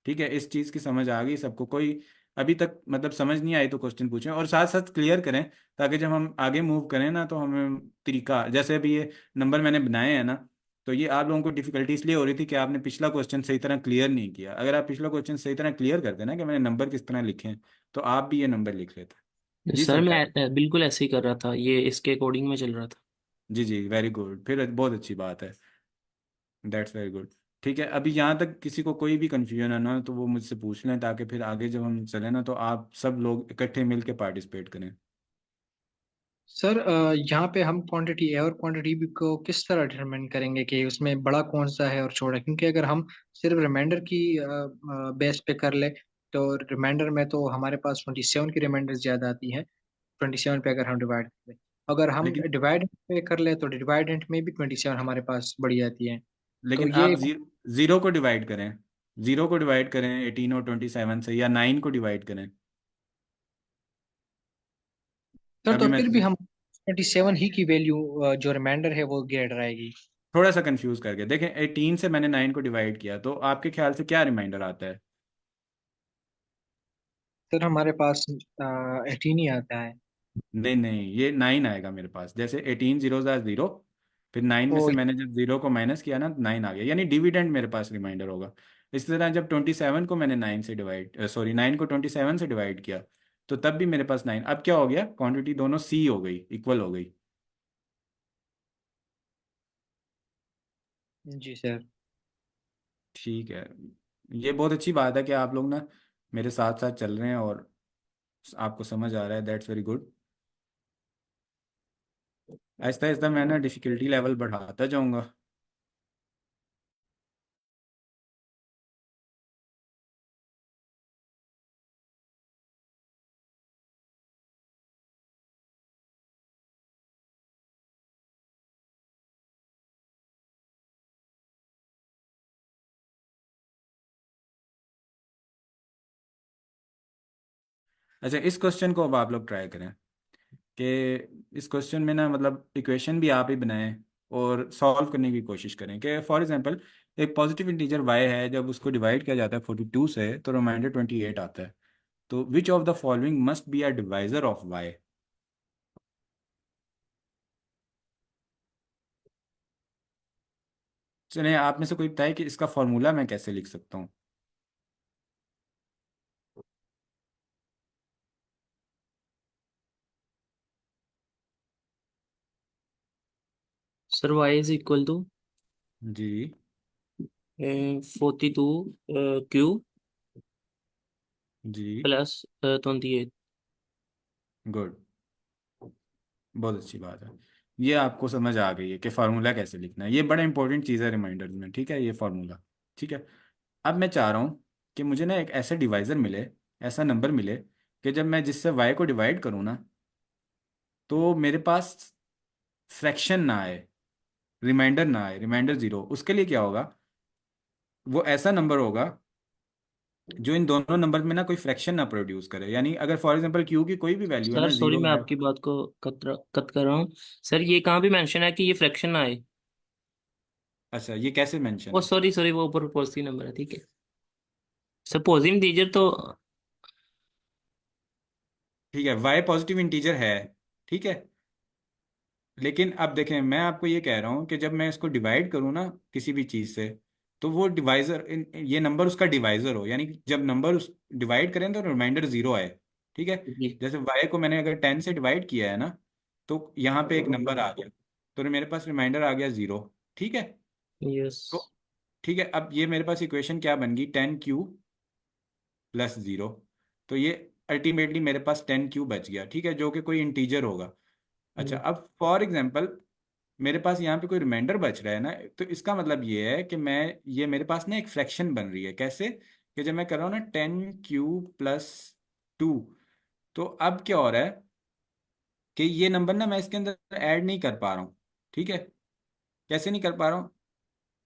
ठीक है, इस चीज़ की समझ आ गई सबको? कोई अभी तक मतलब समझ नहीं आई तो क्वेश्चन पूछें, और साथ साथ क्लियर करें, ताकि जब हम आगे मूव करें ना तो हमें तरीका, जैसे अभी ये नंबर मैंने बनाए हैं ना, तो ये आप लोगों को डिफिकल्टी इसलिए हो रही थी कि आपने पिछला क्वेश्चन सही तरह क्लियर नहीं किया। अगर आप पिछला क्वेश्चन सही तरह क्लियर करते ना कि मैंने नंबर किस तरह लिखे हैं, तो आप भी ये नंबर लिख लेते। जी सर सर, मैं क्या? बिल्कुल ऐसे ही कर रहा था, ये इसके अकॉर्डिंग में चल रहा था। जी जी, वेरी गुड, फिर बहुत अच्छी बात है। That's very good. ठीक है, अभी यहाँ तक किसी को कोई भी कंफ्यूजन है ना तो वो मुझसे पूछ लें, ताकि फिर आगे जब हम चलें ना तो आप सब लोग इकट्ठे मिल के पार्टिसिपेट करें। सर यहाँ पे हम क्वांटिटी ए और क्वांटिटी बी को किस तरह डिटरमाइन करेंगे कि उसमें बड़ा कौन सा है और छोटा? क्योंकि अगर हम सिर्फ रिमाइंडर की बेस पे कर ले तो रिमाइंडर में तो हमारे पास 27 की रिमाइंडर ज्यादा आती है 27 पे अगर हम डिवाइड करें। अगर हम लेकिन डिवाइड पे कर ले तो डिवाइडेंट में भी 27 हमारे पास बड़ी आती है। तो लेकिन ये आप जीरो को डिवाइड करें, जीरो को डिवाइड करें 18 और 27 से, या 9 को डिवाइड करें। सर अभी तो मैं फिर भी हम 27 ही की वैल्यू जो रिमाइंडर है वो ग्रेटर आएगी। थोड़ा सा कंफ्यूज करके देखें, 18 से मैंने 9 को डिवाइड किया तो आपके ख्याल से क्या रिमाइंडर आता है? सर हमारे पास 18 ही आता है। नहीं नहीं, ये 9 आएगा मेरे पास। जैसे 18 जीरो ज़ा जीरो, फिर 9 में तो से मैंने जब जीरो को माइनस किया ना 9 आ गया, यानी डिविडेंड मेरे पास रिमाइंडर होगा। इसी तरह जब 27 को मैंने 9 से डिवाइड, सॉरी 9 को 27 से डिवाइड किया तो तब भी मेरे पास 9। अब क्या हो गया, क्वांटिटी दोनों सी हो गई, इक्वल हो गई। जी सर। ठीक है, ये बहुत अच्छी बात है कि आप लोग ना मेरे साथ साथ चल रहे हैं और आपको समझ आ रहा है, that's very good. Aahista Aahista मैं ना डिफिकल्टी लेवल बढ़ाता जाऊंगा। अच्छा, इस क्वेश्चन को अब आप लोग ट्राई करें कि इस क्वेश्चन में ना मतलब इक्वेशन भी आप ही बनाएं और सॉल्व करने की कोशिश करें। कि फॉर एग्जांपल एक पॉजिटिव इंटीजर y है, जब उसको डिवाइड किया जाता है 42 से तो रिमाइंडर 28 आता है। तो विच of the following must be a divisor of y? चलिए आप में से कोई बताए कि इसका फॉर्मूला मैं कैसे लिख सकता हूँ। Sir Y is equal to G 42 Q G. Plus 28। Good, बहुत अच्छी बात है। ये आपको समझ आ गई है कि फार्मूला कैसे लिखना है। ये बड़ा इंपॉर्टेंट चीज़ है रिमाइंडर्स में, ठीक है, ये फार्मूला। ठीक है। अब मैं चाह रहा हूँ कि मुझे ना एक ऐसा डिवाइज़र मिले, ऐसा नंबर मिले कि जब मैं जिससे वाई को डिवाइड करूँ ना, तो मेरे पास फ्रैक्शन ना आए, रिमाइंडर ना आए, रिमाइंडर ज़ीरो। उसके लिए क्या होगा, वो ऐसा नंबर होगा जो इन दोनों नंबर में ना कोई फ्रैक्शन ना प्रोड्यूस करे। यानी अगर फॉर एग्जांपल क्यू की कोई भी वैल्यू है सर ना, सॉरी, जीरो मैं है। आपकी बात को कट कर रहा हूँ। सर ये कहाँ भी मेंशन है कि ये फ्रैक्शन ना आए? अच्छा, ये कैसे मेंशन ओ है? सॉरी सॉरी, वो ऊपर पॉजिटिव नंबर है, ठीक है। सपोजिंग इंटीजर तो ठीक है, वाई पॉजिटिव इंटीजर है, ठीक है। लेकिन अब देखें, मैं आपको ये कह रहा हूँ कि जब मैं इसको डिवाइड करूँ ना किसी भी चीज़ से, तो वो डिवाइजर, ये नंबर उसका डिवाइजर हो। यानी कि जब नंबर उस डिवाइड करें तो रिमाइंडर ज़ीरो आए, ठीक है। जी। जैसे वाई को मैंने अगर 10 से डिवाइड किया है ना, तो यहाँ पे एक नंबर आ गया, तो मेरे पास रिमाइंडर आ गया ज़ीरो, ठीक है। यस। तो ठीक है, अब ये मेरे पास इक्वेशन क्या बन गई, 10 क्यू प्लस ज़ीरो। तो ये अल्टीमेटली मेरे पास 10 क्यू बच गया, ठीक है, जो कि कोई इंटीजर होगा। अच्छा, अब फॉर एग्जांपल मेरे पास यहाँ पे कोई रिमाइंडर बच रहा है ना, तो इसका मतलब ये है कि मैं, ये मेरे पास ना एक फ्रैक्शन बन रही है। कैसे? कि जब मैं कर रहा हूँ ना 10 क्यू प्लस 2, तो अब क्या हो रहा है कि ये नंबर ना मैं इसके अंदर ऐड नहीं कर पा रहा हूँ, ठीक है। कैसे नहीं कर पा रहा हूँ?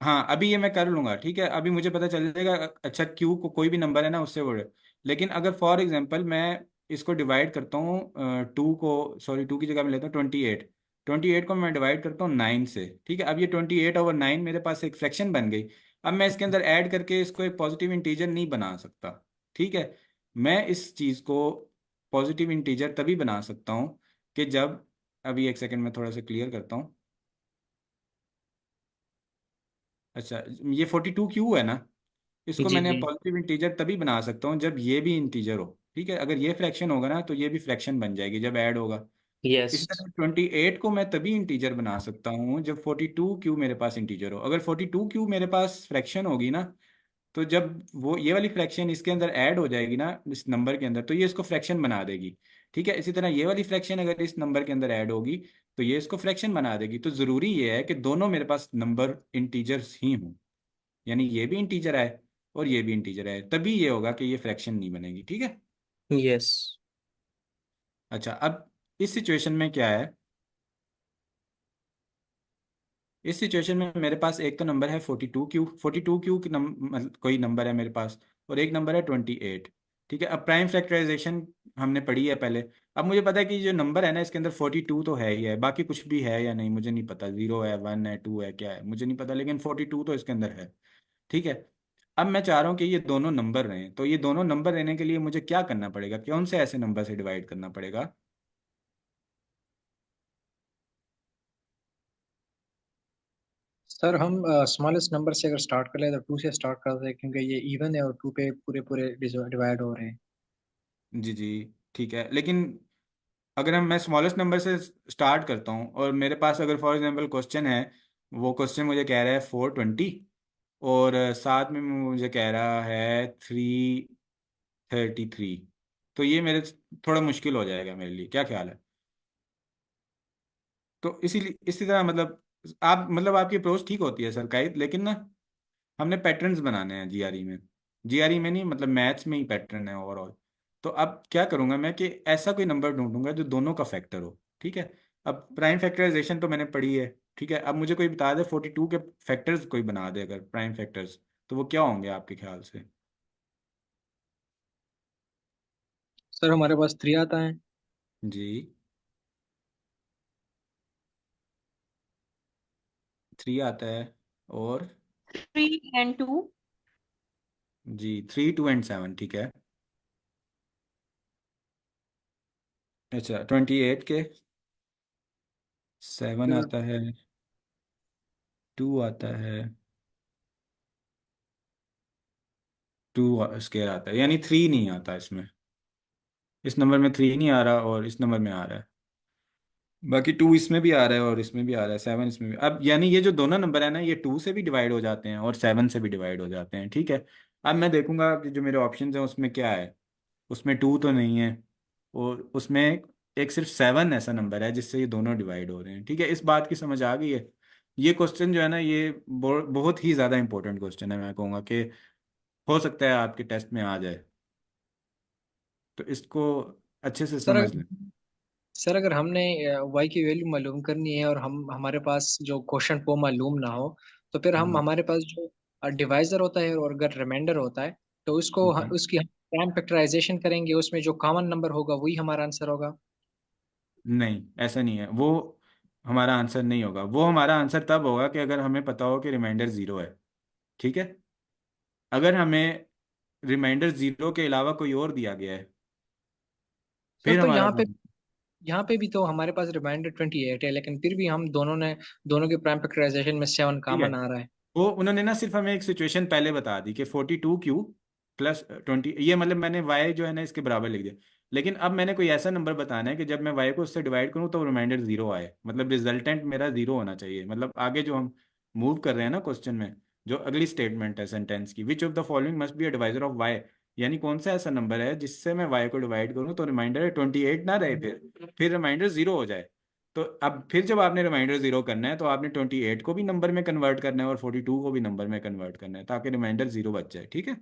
हाँ, अभी ये मैं कर लूंगा, ठीक है, अभी मुझे पता चल जाएगा। अच्छा, क्यू को कोई भी नंबर है ना उससे बड़े। लेकिन अगर फॉर एग्जांपल मैं इसको डिवाइड करता हूँ, टू को, सॉरी, टू की जगह मैं लेता हूँ 28। 28 को मैं डिवाइड करता हूँ 9 से, ठीक है। अब ये 28/9 मेरे पास एक फ्रैक्शन बन गई। अब मैं इसके अंदर ऐड करके इसको एक पॉजिटिव इंटीजर नहीं बना सकता, ठीक है। मैं इस चीज़ को पॉजिटिव इंटीजर तभी बना सकता हूँ कि जब, अभी एक सेकंड में थोड़ा सा क्लियर करता हूँ। अच्छा, ये 42 क्यू है ना, इसको जी मैंने जी। पॉजिटिव इंटीजर तभी बना सकता हूँ जब ये भी इंटीजर हो, ठीक है। अगर ये फ्रैक्शन होगा ना, तो ये भी फ्रैक्शन बन जाएगी जब ऐड होगा। यस। इसी तरह 28 को मैं तभी इंटीजर बना सकता हूँ जब 42 क्यू मेरे पास इंटीजर हो। अगर 42 क्यू मेरे पास फ्रैक्शन होगी ना, तो जब वो ये वाली फ्रैक्शन इसके अंदर ऐड हो जाएगी ना इस नंबर के अंदर, तो ये इसको फ्रैक्शन बना देगी, ठीक है। इसी तरह ये वाली फ्रैक्शन अगर इस नंबर के अंदर ऐड होगी, तो ये इसको फ्रैक्शन बना देगी। तो ज़रूरी ये है कि दोनों मेरे पास नंबर इंटीजर्स ही हों। यानी ये भी इंटीजर है और ये भी इंटीजर है, तभी ये होगा कि ये फ्रैक्शन नहीं बनेगी, ठीक है। यस। अच्छा, अब इस सिचुएशन में क्या है, इस सिचुएशन में मेरे पास एक तो नंबर है 42 क्यू, 42 क्यू की कोई नंबर है मेरे पास, और एक नंबर है 28, ठीक है। अब प्राइम फैक्टराइजेशन हमने पढ़ी है पहले। अब मुझे पता है कि जो नंबर है ना इसके अंदर 42 तो है ही है, बाकी कुछ भी है या नहीं मुझे नहीं पता, जीरो है, वन है, टू है, क्या है मुझे नहीं पता, लेकिन 42 तो इसके अंदर है, ठीक है। अब मैं चाह रहा हूँ कि ये दोनों नंबर रहें, तो ये दोनों नंबर रहने के लिए मुझे क्या करना पड़ेगा, कौन से ऐसे नंबर से डिवाइड करना पड़ेगा? सर हम स्मॉलेस्ट नंबर से अगर स्टार्ट कर ले तो टू से स्टार्ट करते हैं, क्योंकि ये इवन है और टू पे पूरे पूरे डिवाइड हो रहे हैं। जी जी, ठीक है। लेकिन अगर मैं स्मॉलेस्ट नंबर से स्टार्ट करता हूँ, और मेरे पास अगर फॉर एग्जांपल क्वेश्चन है, वो क्वेश्चन मुझे कह रहा है 420, और साथ में मुझे कह रहा है 333, तो ये मेरे थोड़ा मुश्किल हो जाएगा मेरे लिए, क्या ख्याल है? तो इसीलिए इसी तरह मतलब, आप मतलब आपकी अप्रोच ठीक होती है सर काइद, लेकिन ना हमने पैटर्न्स बनाने हैं जीआरई में। जीआरई में नहीं, मतलब मैथ्स में ही पैटर्न है ओवरऑल। तो अब क्या करूंगा मैं कि ऐसा कोई नंबर ढूंढूंगा जो दोनों का फैक्टर हो, ठीक है। अब प्राइम फैक्टराइजेशन तो मैंने पढ़ी है, ठीक है। अब मुझे कोई बता दे 42 के फैक्टर्स कोई बना दे अगर प्राइम फैक्टर्स, तो वो क्या होंगे आपके ख्याल से? सर हमारे पास थ्री आता है। जी, 3 आता है, और 3 and 2। जी 3, 2 एंड 7, ठीक है। अच्छा, 28 के 7 फिर आता है, 2 आता है, 2 स्केयर आता है, यानी 3 नहीं आता इसमें। इस नंबर में 3 नहीं आ रहा और इस नंबर में आ रहा है। बाकी 2 इसमें भी आ रहा है और इसमें भी आ रहा है, 7 इसमें भी। अब यानी ये जो दोनों नंबर है ना, ये 2 से भी डिवाइड हो जाते हैं और 7 से भी डिवाइड हो जाते हैं, ठीक है। अब मैं देखूंगा कि जो मेरे ऑप्शन हैं उसमें क्या है। उसमें 2 तो नहीं है, और उसमें एक सिर्फ 7 ऐसा नंबर है जिससे ये दोनों डिवाइड हो रहे हैं, ठीक है। इस बात की समझ आ गई है। ये क्वेश्चन जो है ना, ये बहुत ही ज़्यादा इंपॉर्टेंट क्वेश्चन है, मैं कहूँगा कि हो सकता है आपके टेस्ट में आ जाए, तो इसको अच्छे से सर समझ लें। सर अगर हमने वाई की वैल्यू मालूम करनी है और हम हमारे पास जो क्वेश्चन वो मालूम ना हो, तो फिर हम हम्म। हमारे पास जो डिवाइजर होता है और अगर रिमाइंडर होता है, तो हम्म। उसकी हम प्राइम फैक्टराइजेशन करेंगे, उसमें जो कॉमन नंबर होगा वही हमारा आंसर होगा। नहीं, ऐसा नहीं है। वो हमारा आंसर नहीं होगा। वो हमारा आंसर तब होगा कि अगर हमें पता हो कि रिमाइंडर ज़ीरो है, ठीक है। अगर हमें रिमाइंडर ज़ीरो के अलावा कोई और दिया गया है, सर फिर तो हमारा यहाँ पे भी तो हमारे पास रिमाइंडर 28 है, लेकिन फिर भी हम दोनों के प्राइम फैक्टराइजेशन में 7 ठीक है। कॉमन आ रहा है। वो उन्होंने ना सिर्फ हमें एक सिचुएशन पहले बता दी कि 42Q प्लस 20, ये मतलब मैंने वाई जो है ना इसके बराबर लिख दिया। लेकिन अब मैंने कोई ऐसा नंबर बताना है कि जब मैं वाई को उससे डिवाइड करूँ तो रिमाइंडर ज़ीरो आए, मतलब रिजल्टेंट मेरा ज़ीरो होना चाहिए। मतलब आगे जो हम मूव कर रहे हैं ना क्वेश्चन में, जो अगली स्टेटमेंट है सेंटेंस की, which of the following must be a divisor of Y, यानी कौन सा ऐसा नंबर है जिससे मैं वाई को डिवाइड करूँ तो रिमाइंडर 28 ना रहे, फिर रिमाइंडर ज़ीरो हो जाए। तो अब फिर जब आपने रिमाइंडर जीरो करना है तो आपने 28 को भी नंबर में कन्वर्ट करना है और 42 को भी नंबर में कन्वर्ट करना है, ताकि रिमाइंडर जीरो बच जाए, ठीक है।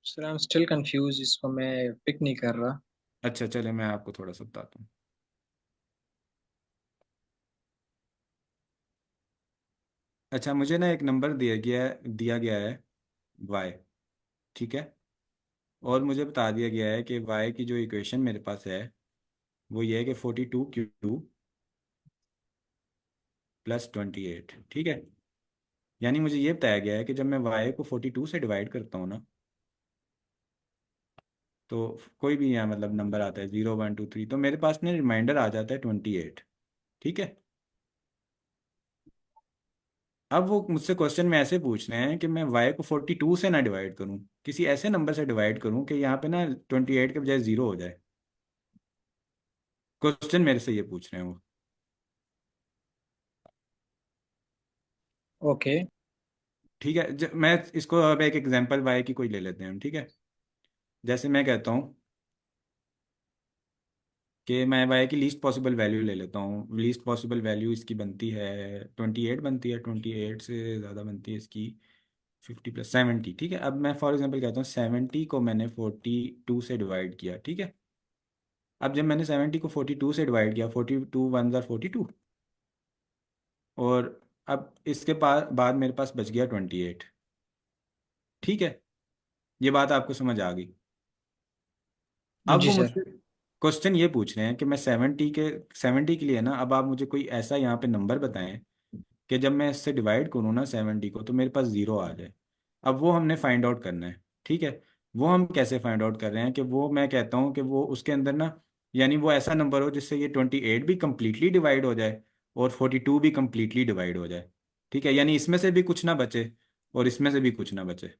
Sir I am still confuse, इसको मैं पिक नहीं कर रहा। अच्छा चले, मैं आपको थोड़ा सा बताता हूँ। अच्छा, मुझे ना एक नंबर दिया गया है वाई, ठीक है। और मुझे बता दिया गया है कि वाई की जो इक्वेशन मेरे पास है वो ये है कि 42Q प्लस 28, ठीक है। यानी मुझे ये बताया गया है कि जब मैं वाई को 42 से डिवाइड करता हूँ ना, तो कोई भी यहाँ मतलब नंबर आता है 0 1 2 3, तो मेरे पास ना रिमाइंडर आ जाता है 28, ठीक है। अब वो मुझसे क्वेश्चन में ऐसे पूछ रहे हैं कि मैं वाई को 42 से ना डिवाइड करूं, किसी ऐसे नंबर से डिवाइड करूं कि यहाँ पे ना 28 के बजाय जीरो हो जाए। क्वेश्चन मेरे से ये पूछ रहे हैं वो। ओके। ठीक है, मैं इसको अब एक एग्जांपल वाई की कोई ले लेते हैं हम, ठीक है। जैसे मैं कहता हूँ कि मैं वाई की लीस्ट पॉसिबल वैल्यू ले लेता हूँ। लीस्ट पॉसिबल वैल्यू इसकी बनती है 28, बनती है 28 से ज़्यादा बनती है इसकी 50 + 70, ठीक है। अब मैं फॉर एग्जांपल कहता हूँ 70 को मैंने 42 से डिवाइड किया, ठीक है। अब जब मैंने 70 को 42 से डिवाइड किया, 42 × 1 = 42, और अब इसके पास बाद मेरे पास बच गया 28, ठीक है। ये बात आपको समझ आ गई। अब जी वो सर। मुझसे क्वेश्चन ये पूछ रहे हैं कि मैं 70 के लिए ना, अब आप मुझे कोई ऐसा यहाँ पे नंबर बताएं कि जब मैं इससे डिवाइड करूँ ना 70 को तो मेरे पास ज़ीरो आ जाए। अब वो हमने फाइंड आउट करना है, ठीक है। वो हम कैसे फाइंड आउट कर रहे हैं कि वो मैं कहता हूँ कि वो उसके अंदर ना, यानी वो ऐसा नंबर हो जिससे ये 28 भी कंप्लीटली डिवाइड हो जाए और 42 भी कंप्लीटली डिवाइड हो जाए, ठीक है। यानी इसमें से भी कुछ ना बचे और इसमें से भी कुछ ना बचे,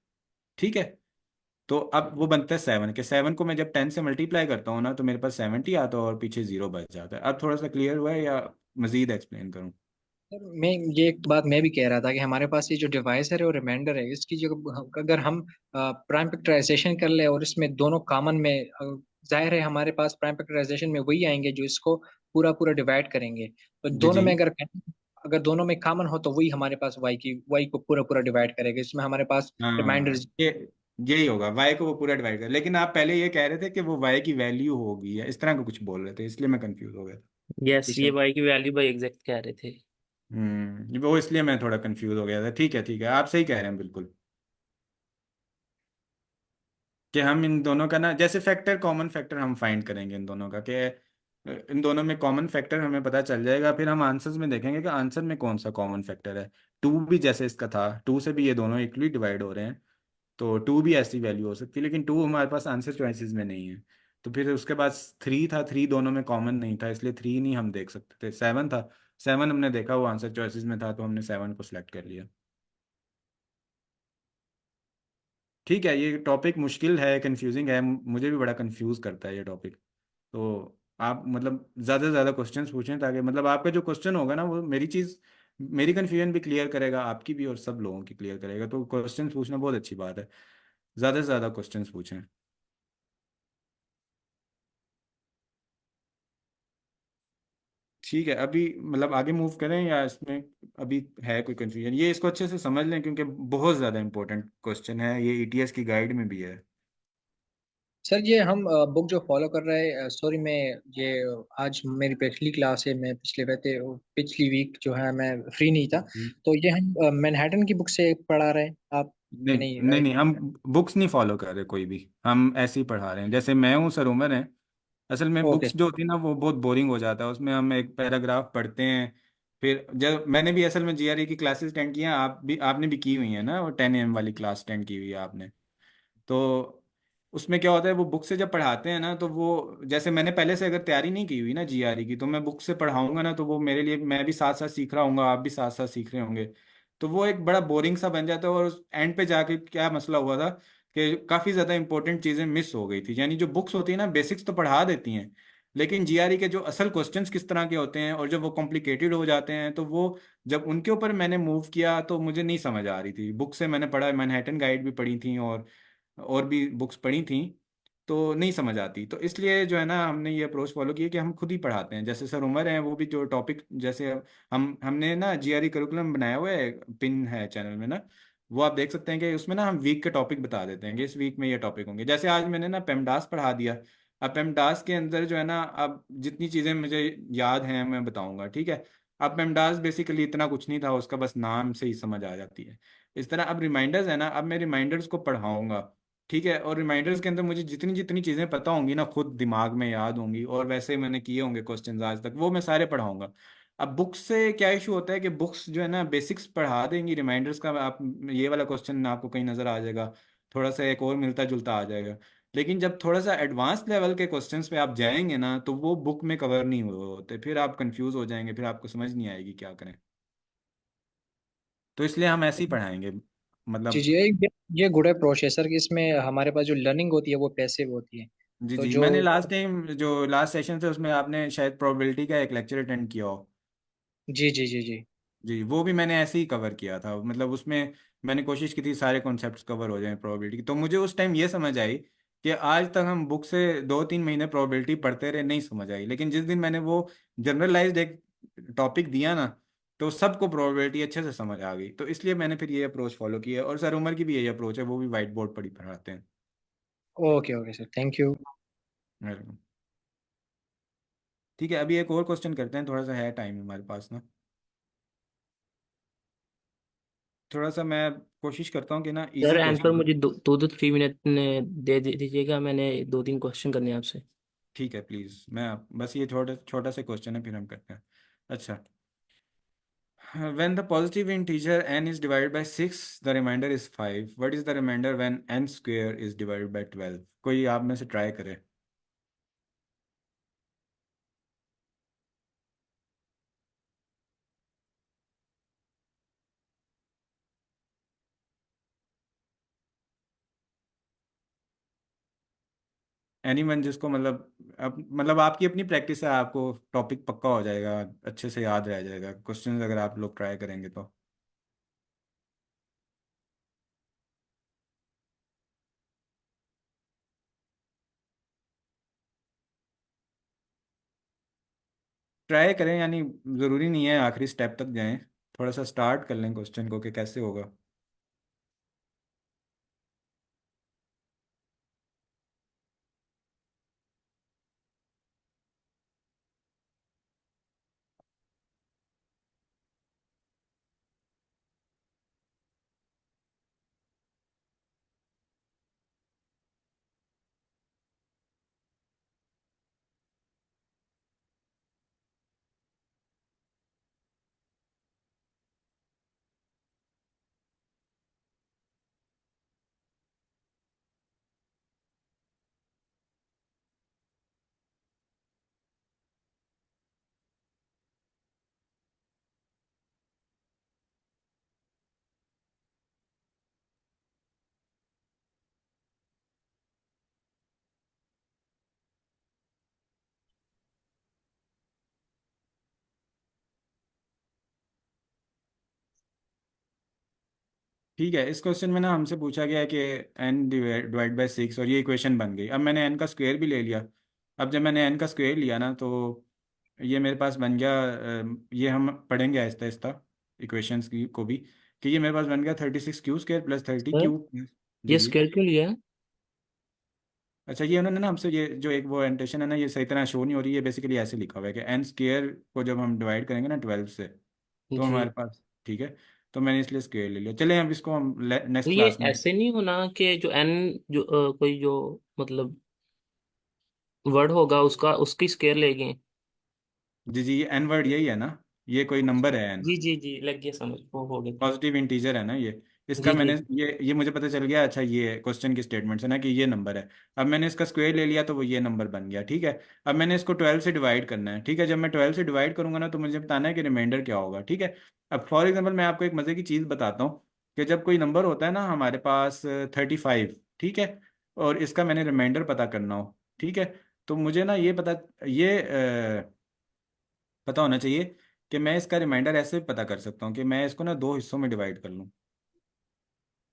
ठीक है। तो अब वो बनता है 7, के 7 को मैं जब 10 से मल्टीप्लाई करता हूँ ना तो मेरे पास 70 आता है और पीछे जीरो बच जाता है। अब थोड़ा सा क्लियर हुआ है या मजीद एक्सप्लेन करूँ? सर मैं ये एक बात मैं भी कह रहा था कि हमारे पास ये जो डिवाइस है और रिमाइंडर है, इसकी जो अगर हम प्राइम फैक्टराइजेशन कर ले और इसमें दोनों कॉमन में जाहिर है हमारे पास प्राइम फैक्टराइजेशन में वही आएंगे जो इसको पूरा पूरा डिवाइड करेंगे। तो जी दोनों जी। में अगर अगर दोनों में कॉमन हो तो वही हमारे पास वाई को पूरा पूरा डिवाइड करेगा, इसमें हमारे पास रिमाइंडर। हाँ, ये यही होगा, वाई को वो पूरा डिवाइड कर। लेकिन आप पहले ये कह रहे थे कि वो वाई की वैल्यू होगी या इस तरह का कुछ बोल रहे थे, इसलिए मैं कंफ्यूज हो गया था। यस, जी ये सर। वाई की वैल्यू बाई एग्जैक्ट कह रहे थे। वो इसलिए मैं थोड़ा कंफ्यूज हो गया था। ठीक है, ठीक है, आप सही कह रहे हैं बिल्कुल, कि हम इन दोनों का ना, जैसे फैक्टर, कॉमन फैक्टर हम फाइंड करेंगे इन दोनों का, कि इन दोनों में कॉमन फैक्टर हमें पता चल जाएगा। फिर हम आंसर्स में देखेंगे कि आंसर में कौन सा कॉमन फैक्टर है। 2 भी जैसे इसका था, 2 से भी ये दोनों इक्वली डिवाइड हो रहे हैं, तो 2 भी ऐसी वैल्यू हो सकती है। लेकिन 2 हमारे पास आंसर चॉइसेस में नहीं है। तो फिर उसके बाद 3 था, 3 दोनों में कॉमन नहीं था, इसलिए 3 नहीं हम देख सकते थे। 7 था, 7 हमने देखा वो आंसर चॉइसेस में था, तो हमने 7 को सिलेक्ट कर लिया। ठीक है, ये टॉपिक मुश्किल है, कंफ्यूजिंग है, मुझे भी बड़ा कंफ्यूज करता है ये टॉपिक। तो आप मतलब ज़्यादा से ज़्यादा क्वेश्चंस पूछें, ताकि मतलब आपका जो क्वेश्चन होगा ना, वो मेरी चीज़, मेरी कन्फ्यूजन भी क्लियर करेगा, आपकी भी और सब लोगों की क्लियर करेगा। तो क्वेश्चंस पूछना बहुत अच्छी बात है, ज़्यादा से ज़्यादा क्वेश्चंस पूछें। ठीक है, अभी मतलब आगे मूव करें या इसमें अभी है कोई कंफ्यूजन? ये इसको अच्छे से समझ लें, क्योंकि बहुत ज़्यादा इंपॉर्टेंट क्वेश्चन है ये, ईटीएस की गाइड में भी है। सर ये हम बुक जो फॉलो कर रहे हैं, सॉरी मैं ये आज मेरी पिछली क्लास है, मैं पिछली वीक जो है मैं फ्री नहीं था। हम्म। तो ये हम मैनहट्टन की बुक से पढ़ा रहे हैं आप, नहीं कि नहीं नहीं राइट? नहीं, हम बुक्स नहीं फॉलो कर रहे कोई भी, हम ऐसे ही पढ़ा रहे हैं जैसे मैं हूँ, सर उमर है। असल में ओके। बुक्स जो होती है ना, वो बहुत बोरिंग हो जाता है, उसमें हम एक पैराग्राफ पढ़ते हैं। फिर जब मैंने भी असल में जीआरई की क्लासेस अटेंड की हैं, आपने भी की हुई है ना, वो 10 AM वाली क्लास अटेंड की हुई है आपने। तो उसमें क्या होता है, वो बुक से जब पढ़ाते हैं ना, तो वो जैसे मैंने पहले से अगर तैयारी नहीं की हुई ना जीआरई की, तो मैं बुक से पढ़ाऊंगा ना, तो वो मेरे लिए, मैं भी साथ साथ सीख रहा हूँ, आप भी साथ साथ सीख रहे होंगे। तो वो एक बड़ा बोरिंग सा बन जाता है, और उस एंड पे जाके क्या मसला हुआ था कि काफ़ी ज़्यादा इंपॉर्टेंट चीज़ें मिस हो गई थी। यानी जो बुक्स होती है ना, बेसिक्स तो पढ़ा देती हैं, लेकिन जीआरई के जो असल क्वेश्चंस किस तरह के होते हैं, और जब वो कॉम्प्लिकेटेड हो जाते हैं, तो वो जब उनके ऊपर मैंने मूव किया तो मुझे नहीं समझ आ रही थी। बुक से मैंने पढ़ा, मैनहट्टन गाइड भी पढ़ी थी, और भी बुक्स पढ़ी थी, तो नहीं समझ आती। तो इसलिए जो है ना, हमने ये अप्रोच फॉलो किया कि हम खुद ही पढ़ाते हैं। जैसे सर उमर हैं, वो भी जो टॉपिक, जैसे हमने ना जीआरई करिकुलम बनाया हुआ है, पिन है चैनल में ना, वो आप देख सकते हैं कि उसमें ना हम वीक के टॉपिक बता देते हैं कि इस वीक में ये टॉपिक होंगे। जैसे आज मैंने ना पेमडास पढ़ा दिया। अब पेमडास के अंदर जो है ना, अब जितनी चीज़ें मुझे याद हैं मैं बताऊंगा, ठीक है। अब पेमडास बेसिकली इतना कुछ नहीं था, उसका बस नाम से ही समझ आ जाती है। इस तरह अब रिमाइंडर्स है ना, अब मैं रिमाइंडर्स को पढ़ाऊंगा, ठीक है। और रिमाइंडर्स के अंदर मुझे जितनी जितनी चीज़ें पता होंगी ना, खुद दिमाग में याद होंगी, और वैसे मैंने किए होंगे क्वेश्चंस आज तक, वो मैं सारे पढ़ाऊंगा। अब बुक्स से क्या इशू होता है कि बुक्स जो है ना, बेसिक्स पढ़ा देंगी, रिमाइंडर्स का आप ये वाला क्वेश्चन आपको कहीं नज़र आ जाएगा, थोड़ा सा एक और मिलता जुलता आ जाएगा। लेकिन जब थोड़ा सा एडवांस लेवल के क्वेश्चंस पे आप जाएंगे ना, तो वो बुक में कवर नहीं हुए होते, फिर आप कंफ्यूज हो जाएंगे, फिर आपको समझ नहीं आएगी क्या करें। तो इसलिए हम ऐसे ही पढ़ाएंगे, जी मतलब। जी, ये गुड है प्रोसेसर की, इसमें हमारे पास जो लर्निंग होती है वो पैसिव होती है। जी तो जी, जो मैंने लास्ट टाइम जो लास्ट सेशन थे, उसमें आपने शायद प्रोबेबिलिटी का एक लेक्चर अटेंड किया हो। जी जी जी जी। जी, वो भी मैंने ऐसे ही कवर किया था, मतलब उसमें मैंने कोशिश की थी सारे कॉन्सेप्ट्स कवर हो जाएं प्रोबेबिलिटी की। तो मुझे उस टाइम ये समझ आई कि आज तक हम बुक से 2-3 महीने प्रोबेबिलिटी पढ़ते रहे, नहीं समझ आई, लेकिन जिस दिन मैंने वो जनरलाइज्ड एक टॉपिक दिया ना, तो सबको प्रोबेबिलिटी अच्छे से समझ आ गई। तो इसलिए मैंने फिर ये अप्रोच फॉलो की है, और सर उमर की भी यही अप्रोच है, वो भी वाइट बोर्ड पर ही पढ़ाते हैं। Okay okay sir, thank you. Welcome. ठीक है, अभी एक और क्वेश्चन करते हैं, थोड़ा सा है टाइम हमारे पास ना। थोड़ा सा मैं कोशिश करता हूँ कि ना सर इजी एंड पर क्वेश्चन। मुझे दो 3 मिनट ने दे दीजिएगा, मैंने 2-3 क्वेश्चन करने हैं आपसे। ठीक है, प्लीज़, मैं बस ये छोटा छोटा सा क्वेश्चन है, फिर हम करते हैं। अच्छा, when the positive integer n is divided by 6, the remainder is 5, what is the remainder when n square is divided by 12? कोई आप में से ट्राई करे। एनीवन जिसको मतलब, अब मतलब आपकी अपनी प्रैक्टिस है, आपको टॉपिक पक्का हो जाएगा, अच्छे से याद रह जाएगा क्वेश्चन अगर आप लोग ट्राई करेंगे तो। ट्राई करें, यानी ज़रूरी नहीं है आखिरी स्टेप तक जाएं, थोड़ा सा स्टार्ट कर लें क्वेश्चन को कि कैसे होगा। ठीक है, इस क्वेश्चन में ना हमसे पूछा गया है कि n डिवाइड बाय 6 और ये इक्वेशन बन गई। अब मैंने n का स्क्वायर भी ले लिया। अब जब मैंने n का स्क्वायर लिया ना तो ये मेरे पास बन गया, ये हम पढ़ेंगे आहिस्ता आहिस्ता इक्वेशंस की को भी, कि ये मेरे पास बन गया 36 क्यू स्क्वायर प्लस 30 सर क्यू। जी ये जी। स्क्वायर क्यों लिया है? अच्छा, ये उन्होंने ना हमसे ये जो एक वो एंटेशन है ना, ये सही तरह शो नहीं हो रही है। बेसिकली ऐसे लिखा हुआ है कि एन स्क्वायर को जब हम डिवाइड करेंगे ना 12 से, तो जी। हमारे पास, ठीक है, तो मैंने इसलिए स्क्वायर ले लिया। चले अब इसको हम तो नेक्स्ट ये क्लास में। ऐसे नहीं होना कि जो एन जो कोई जो मतलब वर्ड होगा उसका उसकी स्क्वायर लेंगे? जी जी, ये एन वर्ड यही है ना, ये कोई नंबर है एन, जी जी जी, लग गया समझ, वो हो गया। पॉजिटिव इंटीजर है ना ये। इसका जी जी। मैंने ये मुझे पता चल गया। अच्छा, ये क्वेश्चन की स्टेटमेंट है ना कि ये नंबर है। अब मैंने इसका स्क्वायर ले लिया तो वो ये नंबर बन गया, ठीक है। अब मैंने इसको 12 से डिवाइड करना है, ठीक है। जब मैं 12 से डिवाइड करूंगा ना तो मुझे बताना है कि रिमाइंडर क्या होगा, ठीक है। अब फॉर एग्जाम्पल मैं आपको एक मज़े की चीज़ बताता हूँ कि जब कोई नंबर होता है ना हमारे पास 35, ठीक है, और इसका मैंने रिमाइंडर पता करना हो, ठीक है, तो मुझे ना पता होना चाहिए कि मैं इसका रिमाइंडर ऐसे पता कर सकता हूँ कि मैं इसको ना दो हिस्सों में डिवाइड कर लूँ,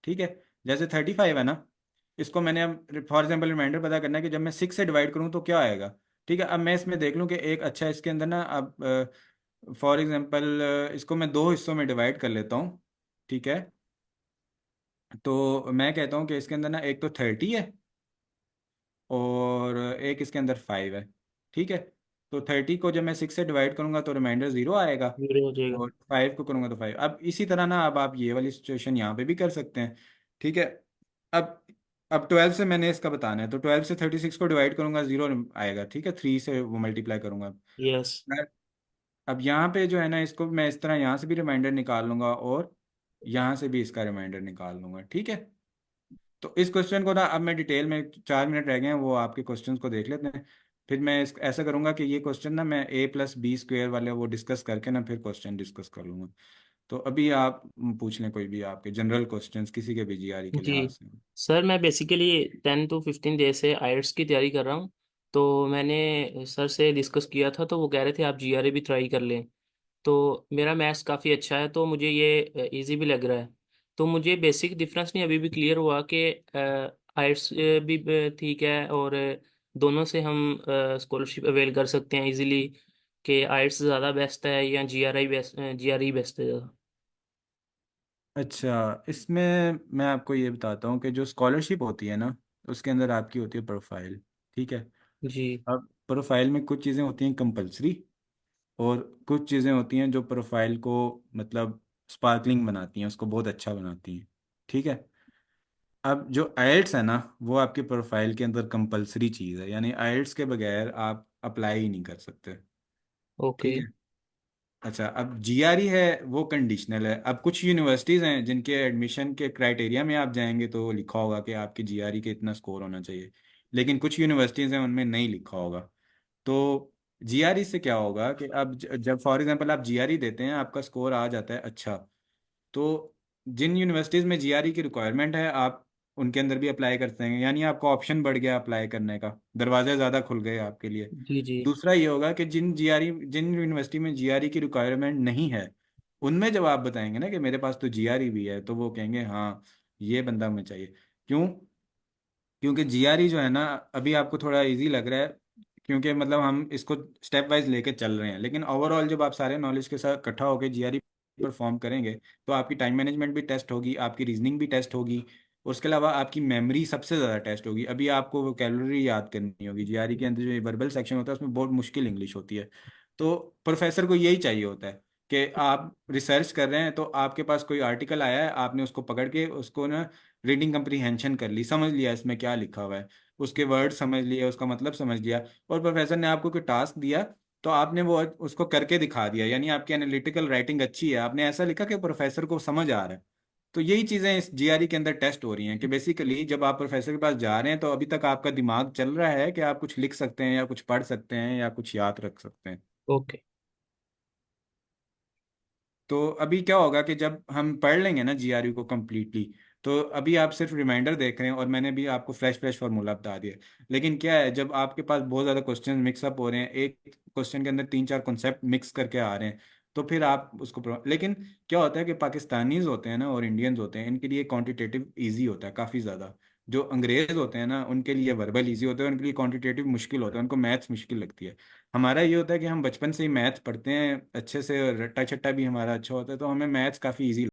ठीक है। जैसे 35 है ना, इसको मैंने अब फॉर एग्जाम्पल रिमाइंडर पता करना है कि जब मैं 6 से डिवाइड करूँ तो क्या आएगा, ठीक है। अब मैं इसमें देख लूँ कि एक अच्छा इसके अंदर ना, अब फॉर एग्जाम्पल इसको मैं दो हिस्सों में डिवाइड कर लेता हूँ, ठीक है। तो मैं कहता हूँ कि इसके अंदर ना एक तो 30 है और एक इसके अंदर 5 है, ठीक है। तो 30 को जब मैं 6 से डिवाइड करूंगा तो रिमाइंडर 0 आएगा, जीरो हो जाएगा। और 5 को करूंगा तो 5। अब इसी तरह ना, अब आप ये वाली सिचुएशन यहाँ पे भी कर सकते हैं, ठीक है। अब अब 12 से मैंने इसका बताना है, तो 12 से 36 को डिवाइड करूंगा 0 आएगा, ठीक है। 3 से वो मल्टीप्लाई करूंगा। यस। अब यहाँ पे जो है ना, इसको मैं इस तरह यहाँ से भी रिमाइंडर निकाल लूंगा और यहाँ से भी इसका रिमाइंडर निकाल लूंगा, ठीक है। तो इस क्वेश्चन को ना अब मैं डिटेल में, 4 मिनट रह गए हैं, वो आपके क्वेश्चंस को देख लेते हैं। फिर मैं ऐसा करूंगा कि ये क्वेश्चन ना मैं a+b² वाले वो डिस्कस करके ना फिर क्वेश्चन डिस्कस कर लूंगा। तो अभी आप पूछ लें कोई भी आपके जनरल क्वेश्चंस किसी के भी जीआरई के जी लिहाज से। सर, मैं बेसिकली 10 to 15 डेज से आइट्स की तैयारी कर रहा हूँ। तो मैंने सर से डिस्कस किया था, तो वो कह रहे थे आप जीआरई भी ट्राई कर लें। तो मेरा मैथ्स काफ़ी अच्छा है, तो मुझे ये इजी भी लग रहा है। तो मुझे बेसिक डिफरेंस नहीं अभी भी क्लियर हुआ कि आइट्स भी ठीक है, और दोनों से हम स्कॉलरशिप अवेल कर सकते हैं इजीली, कि आइट्स ज़्यादा बेस्ट है या जीआरई बेस्ट है ज़्यादा। अच्छा, इसमें मैं आपको ये बताता हूँ कि जो स्कॉलरशिप होती है ना, उसके अंदर आपकी होती है प्रोफाइल, ठीक है। जी। अब प्रोफाइल में कुछ चीज़ें होती हैं कंपलसरी, और कुछ चीज़ें होती हैं जो प्रोफाइल को मतलब स्पार्कलिंग बनाती हैं, उसको बहुत अच्छा बनाती हैं, ठीक है। अब जो आइल्स है ना, वो आपके प्रोफाइल के अंदर कंपलसरी चीज़ है, यानी आइल्स के बगैर आप अप्लाई ही नहीं कर सकते, ओके। ठीक है। अच्छा, अब जीआरई है वो कंडीशनल है। अब कुछ यूनिवर्सिटीज़ हैं जिनके एडमिशन के क्राइटेरिया में आप जाएंगे तो लिखा होगा कि आपके जीआरई के इतना स्कोर होना चाहिए, लेकिन कुछ यूनिवर्सिटीज़ हैं उनमें नहीं लिखा होगा। तो जीआरई से क्या होगा कि अब जब फॉर एग्जांपल आप जीआरई देते हैं, आपका स्कोर आ जाता है अच्छा, तो जिन यूनिवर्सिटीज़ में जीआरई की रिक्वायरमेंट है आप उनके अंदर भी अप्लाई करते हैं, यानी आपका ऑप्शन बढ़ गया अप्लाई करने का, दरवाजे ज़्यादा खुल गए आपके लिए। जी जी। दूसरा ये होगा कि जिन यूनिवर्सिटी में जीआरई की रिक्वायरमेंट नहीं है, उनमें जब आप बताएंगे ना कि मेरे पास तो जीआरई भी है, तो वो कहेंगे हाँ, ये बंदा हमें चाहिए। क्यों? क्योंकि जीआरई जो है ना, अभी आपको थोड़ा इजी लग रहा है, क्योंकि मतलब हम इसको स्टेप वाइज लेके चल रहे हैं, लेकिन ओवरऑल जब आप सारे नॉलेज के साथ इकट्ठा होकर जीआरई परफॉर्म करेंगे तो आपकी टाइम मैनेजमेंट भी टेस्ट होगी, आपकी रीजनिंग भी टेस्ट होगी, और उसके अलावा आपकी मेमोरी सबसे ज़्यादा टेस्ट होगी। अभी आपको वोकैबुलरी याद करनी होगी, जीआरई के अंदर जो वर्बल सेक्शन होता है उसमें बहुत मुश्किल इंग्लिश होती है। तो प्रोफेसर को यही चाहिए होता है कि आप रिसर्च कर रहे हैं तो आपके पास कोई आर्टिकल आया है, आपने उसको पकड़ के उसको ना रीडिंग कंप्रीहेंशन कर ली, समझ लिया इसमें क्या लिखा हुआ है, उसके वर्ड समझ लिए, उसका मतलब समझ लिया, और प्रोफेसर ने आपको कोई टास्क दिया तो आपने वो उसको करके दिखा दिया, यानी आपकी एनालिटिकल राइटिंग अच्छी है, आपने ऐसा लिखा कि प्रोफेसर को समझ आ रहा है। तो यही चीज़ें इस जीआरई के अंदर टेस्ट हो रही हैं कि बेसिकली जब आप प्रोफेसर के पास जा रहे हैं तो अभी तक आपका दिमाग चल रहा है कि आप कुछ लिख सकते हैं या कुछ पढ़ सकते हैं या कुछ याद रख सकते हैं। ओके। तो अभी क्या होगा कि जब हम पढ़ लेंगे ना जीआरयू को कम्प्लीटली, तो अभी आप सिर्फ रिमाइंडर देख रहे हैं और मैंने भी आपको फ्रेश फ्रेश फार्मूला बता दिया। लेकिन क्या है, जब आपके पास बहुत ज़्यादा क्वेश्चन मिक्सअप हो रहे हैं, एक क्वेश्चन के अंदर तीन चार कॉन्सेप्ट मिक्स करके आ रहे हैं, तो फिर आप उसको लेकिन क्या होता है कि पाकिस्तानीज होते हैं ना और इंडियंस होते हैं, इनके लिए क्वांटिटेटिव इजी होता है काफ़ी ज़्यादा। जो अंग्रेज होते हैं ना उनके लिए वर्बल इजी होता है, उनके लिए क्वांटिटेटिव मुश्किल होता है, उनको मैथ्स मुश्किल लगती है। हमारा ये होता है कि हम बचपन से ही मैथ्स पढ़ते हैं अच्छे से, और रट्टा छट्टा भी हमारा अच्छा होता है, तो हमें मैथ्स काफ़ी इजी